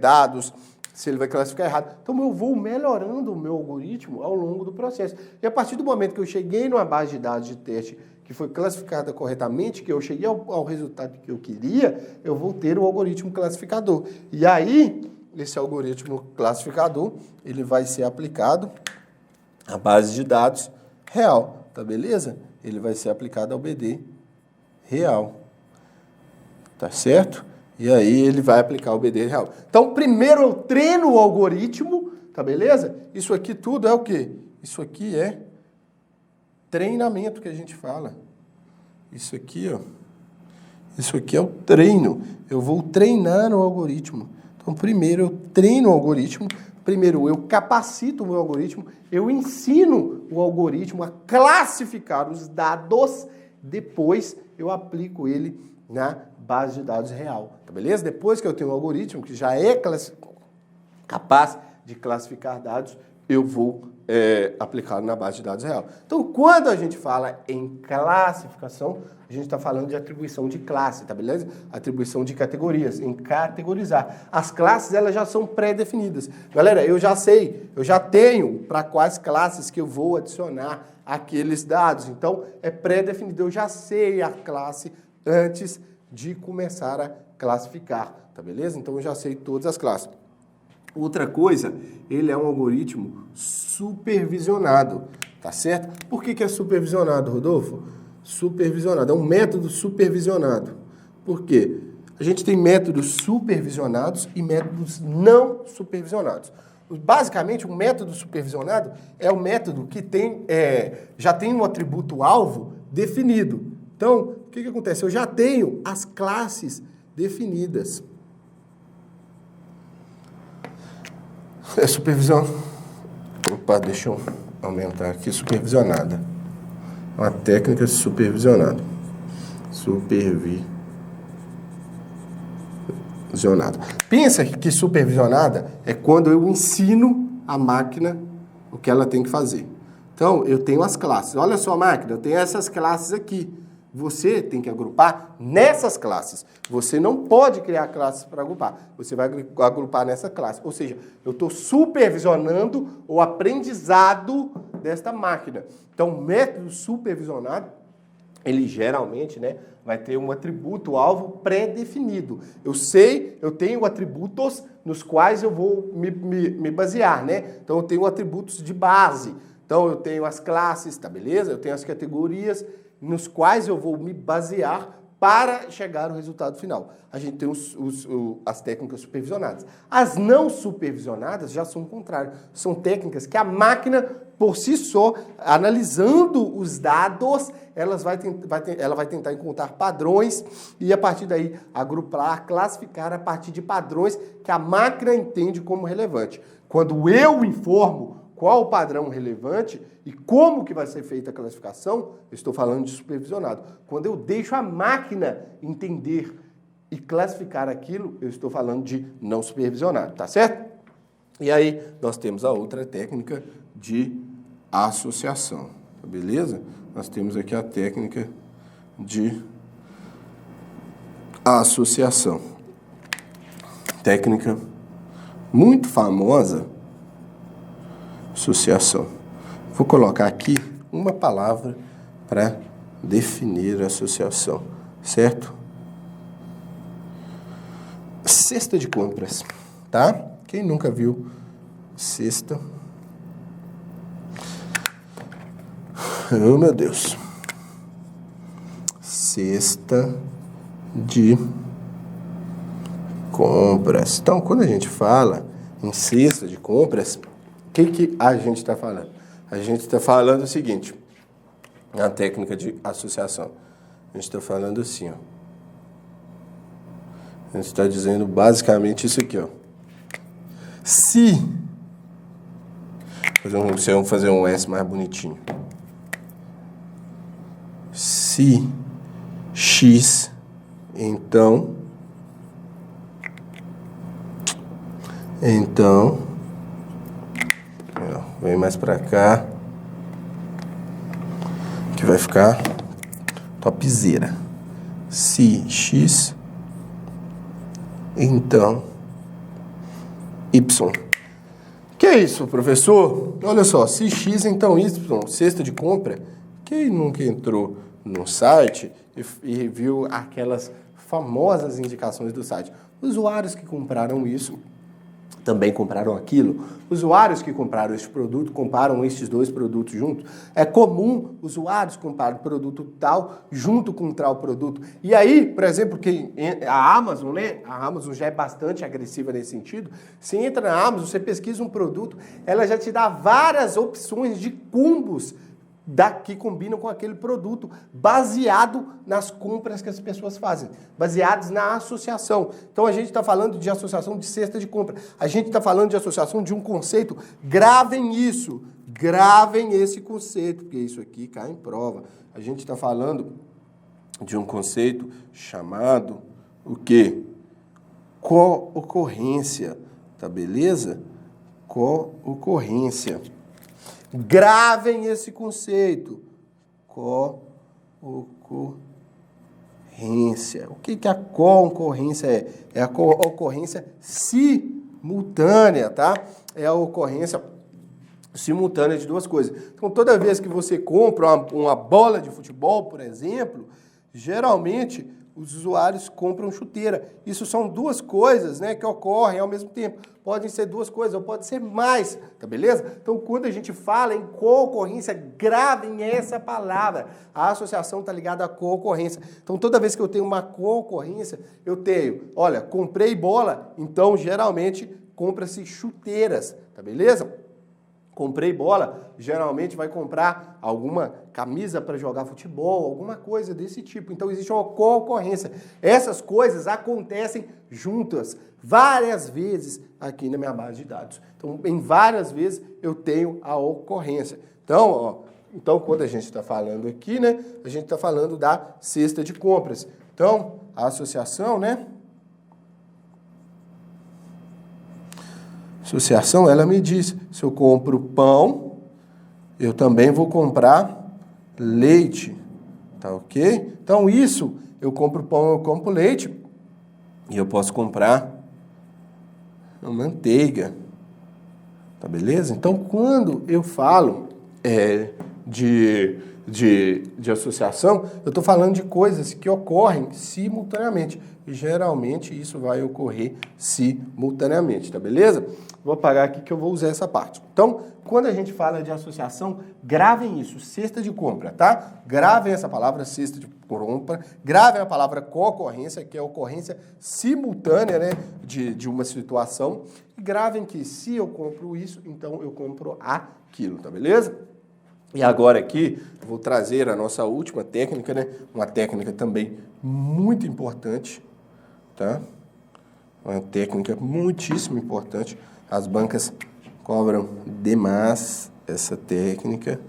dados, se ele vai classificar errado. Então, eu vou melhorando o meu algoritmo ao longo do processo. E a partir do momento que eu cheguei numa base de dados de teste que foi classificada corretamente, que eu cheguei ao resultado que eu queria, eu vou ter o algoritmo classificador. E aí, esse algoritmo classificador, ele vai ser aplicado à base de dados real, tá beleza? Ele vai ser aplicado ao BD real, tá certo? E aí ele vai aplicar o BD real. Então, primeiro eu treino o algoritmo, tá beleza? Isso aqui tudo é o quê? Isso aqui é treinamento que a gente fala. Isso aqui, ó. Isso aqui é o treino. Eu vou treinar o algoritmo. Então, primeiro eu treino o algoritmo, primeiro eu capacito o meu algoritmo, eu ensino o algoritmo a classificar os dados, depois eu aplico ele na base de dados real, tá beleza? Depois que eu tenho um algoritmo que já é capaz de classificar dados, eu vou aplicar na base de dados real. Então, quando a gente fala em classificação, a gente está falando de atribuição de classe, tá beleza? Atribuição de categorias, em categorizar. As classes, elas já são pré-definidas. Galera, eu já sei, eu já tenho para quais classes que eu vou adicionar aqueles dados. Então, é pré-definido, eu já sei a classe antes de começar a classificar, tá beleza? Então, eu já sei todas as classes. Outra coisa, ele é um algoritmo supervisionado, tá certo? Por que é supervisionado, Rodolfo? Supervisionado, é um método supervisionado. Por quê? A gente tem métodos supervisionados e métodos não supervisionados. Basicamente, um método supervisionado é o método que já tem um atributo-alvo definido. Então, o que acontece? Eu já tenho as classes definidas. Supervisão. Opa, deixa eu aumentar aqui. Supervisionada. Uma técnica supervisionada. Supervisionada. Pensa que supervisionada é quando eu ensino a máquina o que ela tem que fazer. Então, eu tenho as classes. Olha só, máquina, eu tenho essas classes aqui. Você tem que agrupar nessas classes. Você não pode criar classes para agrupar. Você vai agrupar nessa classe. Ou seja, eu estou supervisionando o aprendizado desta máquina. Então, o método supervisionado, ele geralmente, vai ter um atributo-alvo pré-definido. Eu tenho atributos nos quais eu vou me basear, Então, eu tenho atributos de base. Então, eu tenho as classes, tá beleza? Eu tenho as categorias nos quais eu vou me basear para chegar ao resultado final. A gente tem as técnicas supervisionadas. As não supervisionadas já são o contrário. São técnicas que a máquina, por si só, analisando os dados, ela vai tentar encontrar padrões e, a partir daí, agrupar, classificar a partir de padrões que a máquina entende como relevante. Quando eu informo qual o padrão relevante e como que vai ser feita a classificação, eu estou falando de supervisionado. Quando eu deixo a máquina entender e classificar aquilo, eu estou falando de não supervisionado, tá certo? E aí, nós temos a outra técnica de associação, tá beleza? Nós temos aqui a técnica de associação. Técnica muito famosa, associação. Vou colocar aqui uma palavra para definir a associação, certo? Cesta de compras, tá? Quem nunca viu cesta? Oh, meu Deus. Cesta de compras. Então, quando a gente fala em cesta de compras, o que a gente está falando? A gente está falando o seguinte, a técnica de associação. A gente está falando assim, ó. A gente está dizendo basicamente isso aqui, ó. Vamos fazer um S mais bonitinho. Se X, então, vem mais pra cá, que vai ficar topzera. Se X, então, Y. Que é isso, professor? Olha só, se X, então Y, cesta de compra. Quem nunca entrou no site e viu aquelas famosas indicações do site? Usuários que compraram isso também compraram aquilo. Usuários que compraram este produto comparam estes dois produtos juntos. É comum usuários comprarem produto tal junto com tal produto. E aí, por exemplo, a Amazon, A Amazon já é bastante agressiva nesse sentido. Você entra na Amazon, você pesquisa um produto, ela já te dá várias opções de combos que combinam com aquele produto, baseado nas compras que as pessoas fazem, baseados na associação. Então, a gente está falando de associação de cesta de compra. A gente está falando de associação de um conceito. Gravem isso. Gravem esse conceito, porque isso aqui cai em prova. A gente está falando de um conceito chamado o quê? Co-ocorrência. Tá beleza? Co-ocorrência. Gravem esse conceito. Co-ocorrência. O que a co-ocorrência é? É a co-ocorrência simultânea, tá? É a ocorrência simultânea de duas coisas. Então, toda vez que você compra uma bola de futebol, por exemplo, geralmente os usuários compram chuteira. Isso são duas coisas, né, que ocorrem ao mesmo tempo. Podem ser duas coisas ou pode ser mais, tá beleza? Então, quando a gente fala em concorrência, gravem essa palavra. A associação está ligada à concorrência. Então, toda vez que eu tenho uma concorrência, eu tenho, olha, comprei bola, então geralmente compra-se chuteiras, tá beleza? Comprei bola, geralmente vai comprar alguma camisa para jogar futebol, alguma coisa desse tipo. Então existe uma concorrência. Essas coisas acontecem juntas várias vezes aqui na minha base de dados. Então, em várias vezes eu tenho a ocorrência. Então, quando a gente está falando aqui, né, a gente está falando da cesta de compras. Então, a associação, né? Associação, ela me diz, se eu compro pão, eu também vou comprar leite, tá ok? Então isso, eu compro pão, eu compro leite, e eu posso comprar manteiga, tá beleza? Então quando eu falo de associação, eu estou falando de coisas que ocorrem simultaneamente, e geralmente isso vai ocorrer simultaneamente, tá beleza? Vou apagar aqui que eu vou usar essa parte. Então, quando a gente fala de associação, gravem isso, cesta de compra, tá? Gravem essa palavra, cesta de compra, gravem a palavra concorrência, que é a ocorrência simultânea, né, de uma situação, e gravem que se eu compro isso, então eu compro aquilo, tá beleza? E agora aqui, vou trazer a nossa última técnica, né? Uma técnica também muito importante, tá? Uma técnica muitíssimo importante. As bancas cobram demais essa técnica,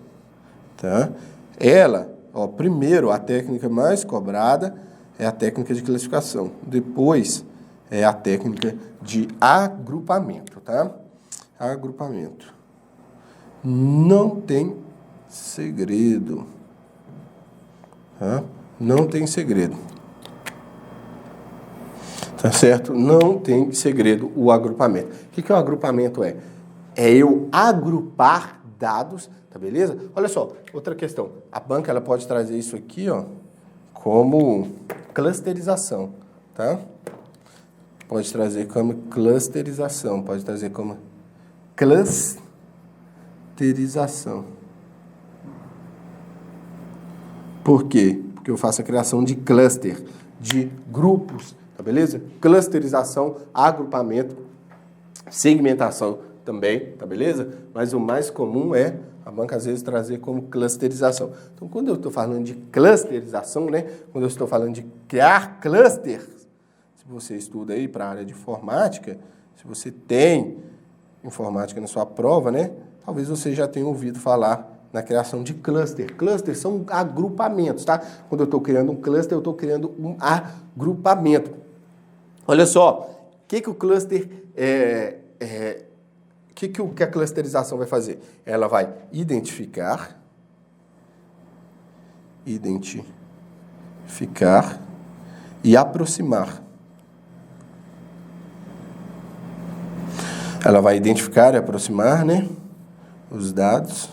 tá? Ela, primeiro, a técnica mais cobrada é a técnica de classificação. Depois, é a técnica de agrupamento, tá? Agrupamento. Não tem segredo, tá? Não tem segredo. Tá certo? Não tem segredo o agrupamento. O que o agrupamento é? É eu agrupar dados, tá beleza? Olha só, outra questão. A banca ela pode trazer isso aqui, ó, como clusterização, tá? Pode trazer como clusterização, pode trazer como clusterização. Por quê? Porque eu faço a criação de cluster, de grupos, tá beleza? Clusterização, agrupamento, segmentação também, tá beleza? Mas o mais comum é a banca às vezes trazer como clusterização. Então, quando eu estou falando de clusterização, né? Quando eu estou falando de criar clusters, se você estuda aí para a área de informática, se você tem informática na sua prova, né? Talvez você já tenha ouvido falar na criação de cluster. Clusters são agrupamentos, tá? Quando eu estou criando um cluster, eu estou criando um agrupamento. Olha só, o que o cluster que a clusterização vai fazer? Ela vai identificar e aproximar. Ela vai identificar e aproximar, né, os dados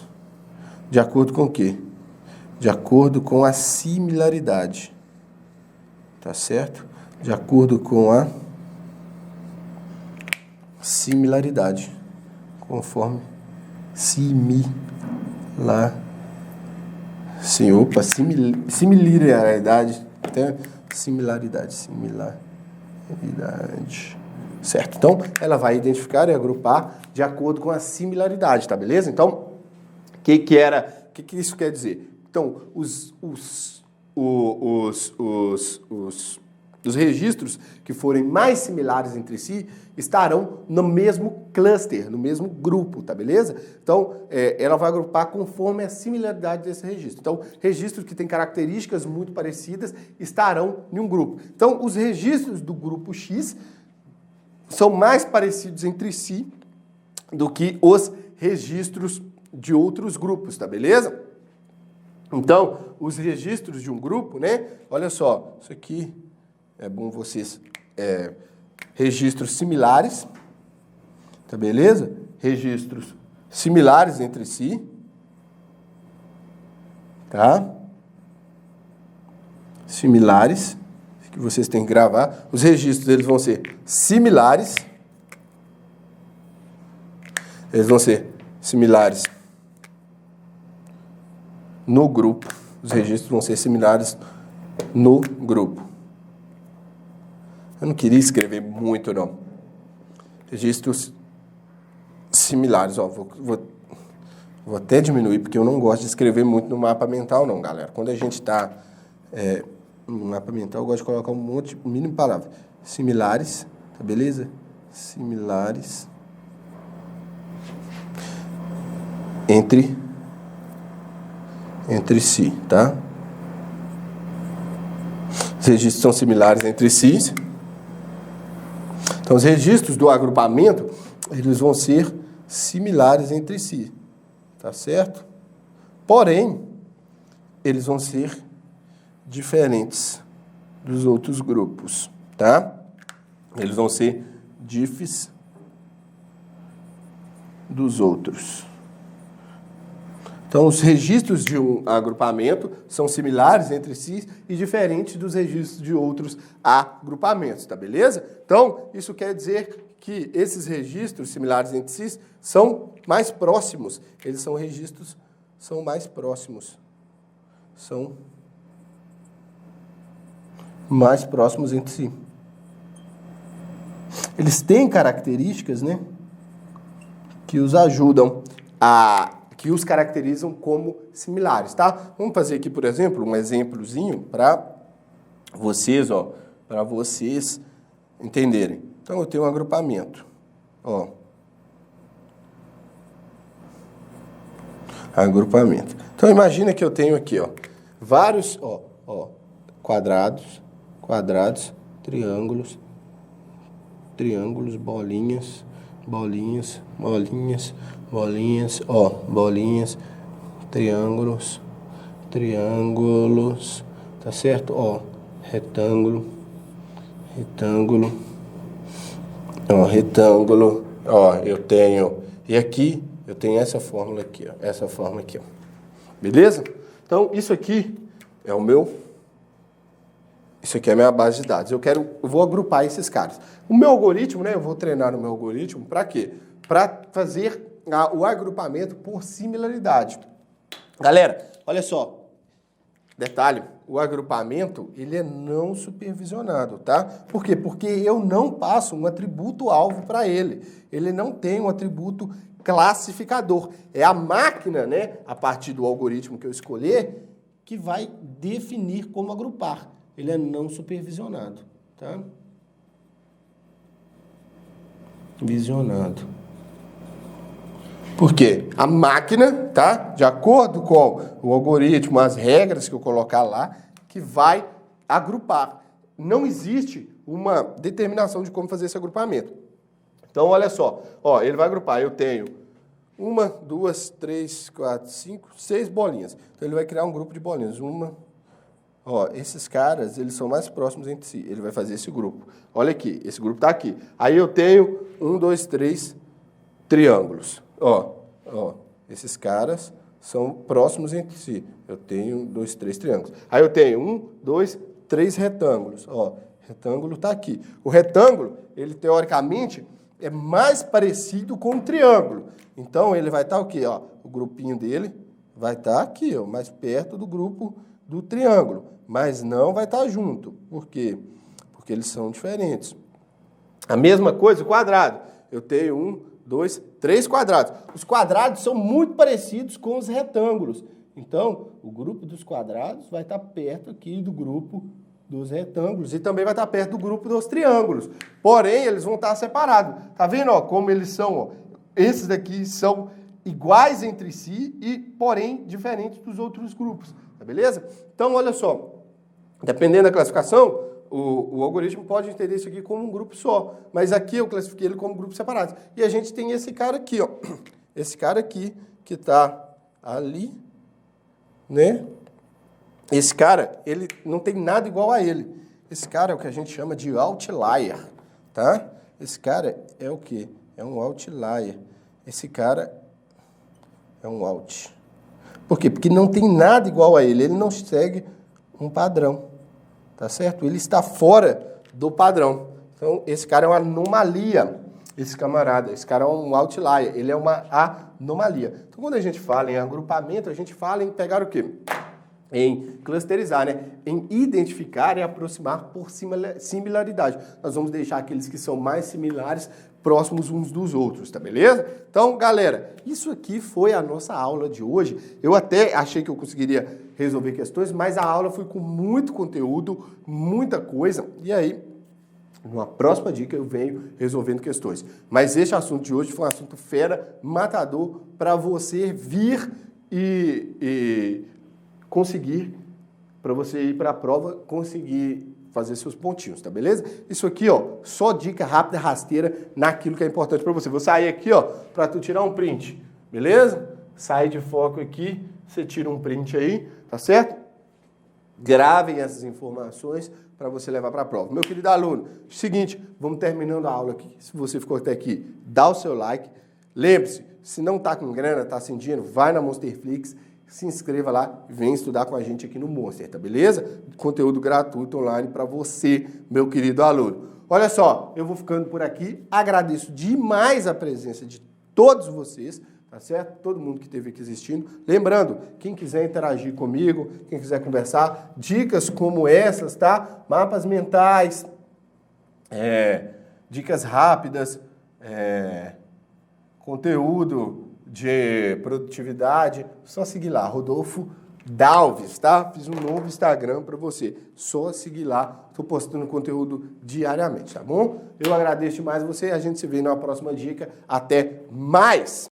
de acordo com o quê? De acordo com a similaridade. Tá certo? De acordo com a similaridade. Conforme similaridade. Similaridade. Certo? Então, ela vai identificar e agrupar de acordo com a similaridade, tá beleza? Então, o que isso quer dizer? Então, os registros que forem mais similares entre si estarão no mesmo cluster, no mesmo grupo, tá beleza? Então, ela vai agrupar conforme a similaridade desse registro. Então, registros que têm características muito parecidas estarão em um grupo. Então, os registros do grupo X são mais parecidos entre si do que os registros de outros grupos, tá beleza? Então, os registros de um grupo, né? Olha só, isso aqui é bom vocês... registros similares, tá beleza? Registros similares entre si, tá? Similares, que vocês têm que gravar. Os registros eles vão ser similares. Eles vão ser similares no grupo. Os registros vão ser similares no grupo. Eu não queria escrever muito, não. Registros similares. Ó, vou até diminuir, porque eu não gosto de escrever muito no mapa mental, não, galera. Quando a gente está no mapa mental, eu gosto de colocar um monte, mínimo de palavras. Similares, tá beleza? Similares entre si, tá? Os registros são similares entre si. Então, os registros do agrupamento, eles vão ser similares entre si, tá certo? Porém, eles vão ser diferentes dos outros grupos, tá? Eles vão ser diffs dos outros. Então, os registros de um agrupamento são similares entre si e diferentes dos registros de outros agrupamentos, tá beleza? Então, isso quer dizer que esses registros similares entre si são mais próximos. Eles são registros, são mais próximos. São mais próximos entre si. Eles têm características, né, que os ajudam que os caracterizam como similares, tá? Vamos fazer aqui, por exemplo, um exemplozinho para vocês, ó, para vocês entenderem. Então, eu tenho um agrupamento, ó. Agrupamento. Então, imagina que eu tenho aqui, ó, vários, ó, quadrados, triângulos, bolinhas, ó, bolinhas, triângulos, tá certo? Ó, retângulo, ó, eu tenho, e aqui eu tenho essa fórmula aqui, ó, essa forma aqui, ó. Beleza? Então, isso aqui é isso aqui é a minha base de dados. Eu vou agrupar esses caras. O meu algoritmo, né, eu vou treinar no meu algoritmo para quê? Para fazer o agrupamento por similaridade. Galera, olha só. Detalhe, o agrupamento, ele é não supervisionado, tá? Por quê? Porque eu não passo um atributo alvo para ele. Ele não tem um atributo classificador. É a máquina, né, a partir do algoritmo que eu escolher, que vai definir como agrupar. Ele é não supervisionado, tá? Visionado. Por quê? A máquina, tá? De acordo com o algoritmo, as regras que eu colocar lá, que vai agrupar. Não existe uma determinação de como fazer esse agrupamento. Então, olha só. Ó, ele vai agrupar. Eu tenho 1, 2, 3, 4, 5, 6 bolinhas. Então, ele vai criar um grupo de bolinhas. Ó, esses caras, eles são mais próximos entre si. Ele vai fazer esse grupo. Olha aqui, esse grupo está aqui. Aí eu tenho 1, 2, 3 triângulos. Ó, esses caras são próximos entre si. Eu tenho 1, 2, 3 triângulos. Aí eu tenho 1, 2, 3 retângulos. Ó, retângulo está aqui. O retângulo, ele teoricamente é mais parecido com um triângulo. Então ele vai estar o quê? Ó, o grupinho dele vai estar aqui, ó, mais perto do grupo do triângulo, mas não vai estar junto. Por quê? Porque eles são diferentes. A mesma coisa, o quadrado. Eu tenho 1, 2, 3 quadrados. Os quadrados são muito parecidos com os retângulos. Então, o grupo dos quadrados vai estar perto aqui do grupo dos retângulos e também vai estar perto do grupo dos triângulos. Porém, eles vão estar separados. Tá vendo, ó, como eles são? Ó? Esses daqui são iguais entre si e, porém, diferentes dos outros grupos. Tá beleza? Então, olha só. Dependendo da classificação, o algoritmo pode entender isso aqui como um grupo só. Mas aqui eu classifiquei ele como grupos separados. E a gente tem esse cara aqui, ó. Esse cara aqui que está ali, né? Esse cara, ele não tem nada igual a ele. Esse cara é o que a gente chama de outlier, tá? Esse cara é o quê? É um outlier. Esse cara é um out. Por quê? Porque não tem nada igual a ele. Ele não segue um padrão. tá certo? Ele está fora do padrão. Então, esse cara é uma anomalia, esse camarada. Esse cara é um outlier, ele é uma anomalia. Então, quando a gente fala em agrupamento, a gente fala em pegar o quê? Em clusterizar, né? Em identificar e aproximar por similaridade. Nós vamos deixar aqueles que são mais similares próximos uns dos outros, tá beleza? Então, galera, isso aqui foi a nossa aula de hoje. Eu até achei que eu conseguiria resolver questões, mas a aula foi com muito conteúdo, muita coisa, e aí, numa próxima dica eu venho resolvendo questões. Mas esse assunto de hoje foi um assunto fera, matador, para você vir e conseguir, para você ir para a prova, conseguir fazer seus pontinhos, tá beleza? Isso aqui, ó, só dica rápida, rasteira, naquilo que é importante para você. Vou sair aqui, ó, para tu tirar um print, beleza? Sai de foco aqui, você tira um print aí, tá certo? Gravem essas informações para você levar para a prova. Meu querido aluno, seguinte, vamos terminando a aula aqui. Se você ficou até aqui, dá o seu like. Lembre-se, se não tá com grana, tá sem dinheiro, vai na Monsterflix, se inscreva lá e vem estudar com a gente aqui no Monster, tá beleza? Conteúdo gratuito online para você, meu querido aluno. Olha só, eu vou ficando por aqui. Agradeço demais a presença de todos vocês, tá certo? Todo mundo que esteve aqui assistindo. Lembrando, quem quiser interagir comigo, quem quiser conversar, dicas como essas, tá? Mapas mentais, dicas rápidas, conteúdo de produtividade, só seguir lá, Rodolfo Dalves, tá? Fiz um novo Instagram para você, só seguir lá, tô postando conteúdo diariamente, tá bom? Eu agradeço demais você, a gente se vê na próxima dica, até mais!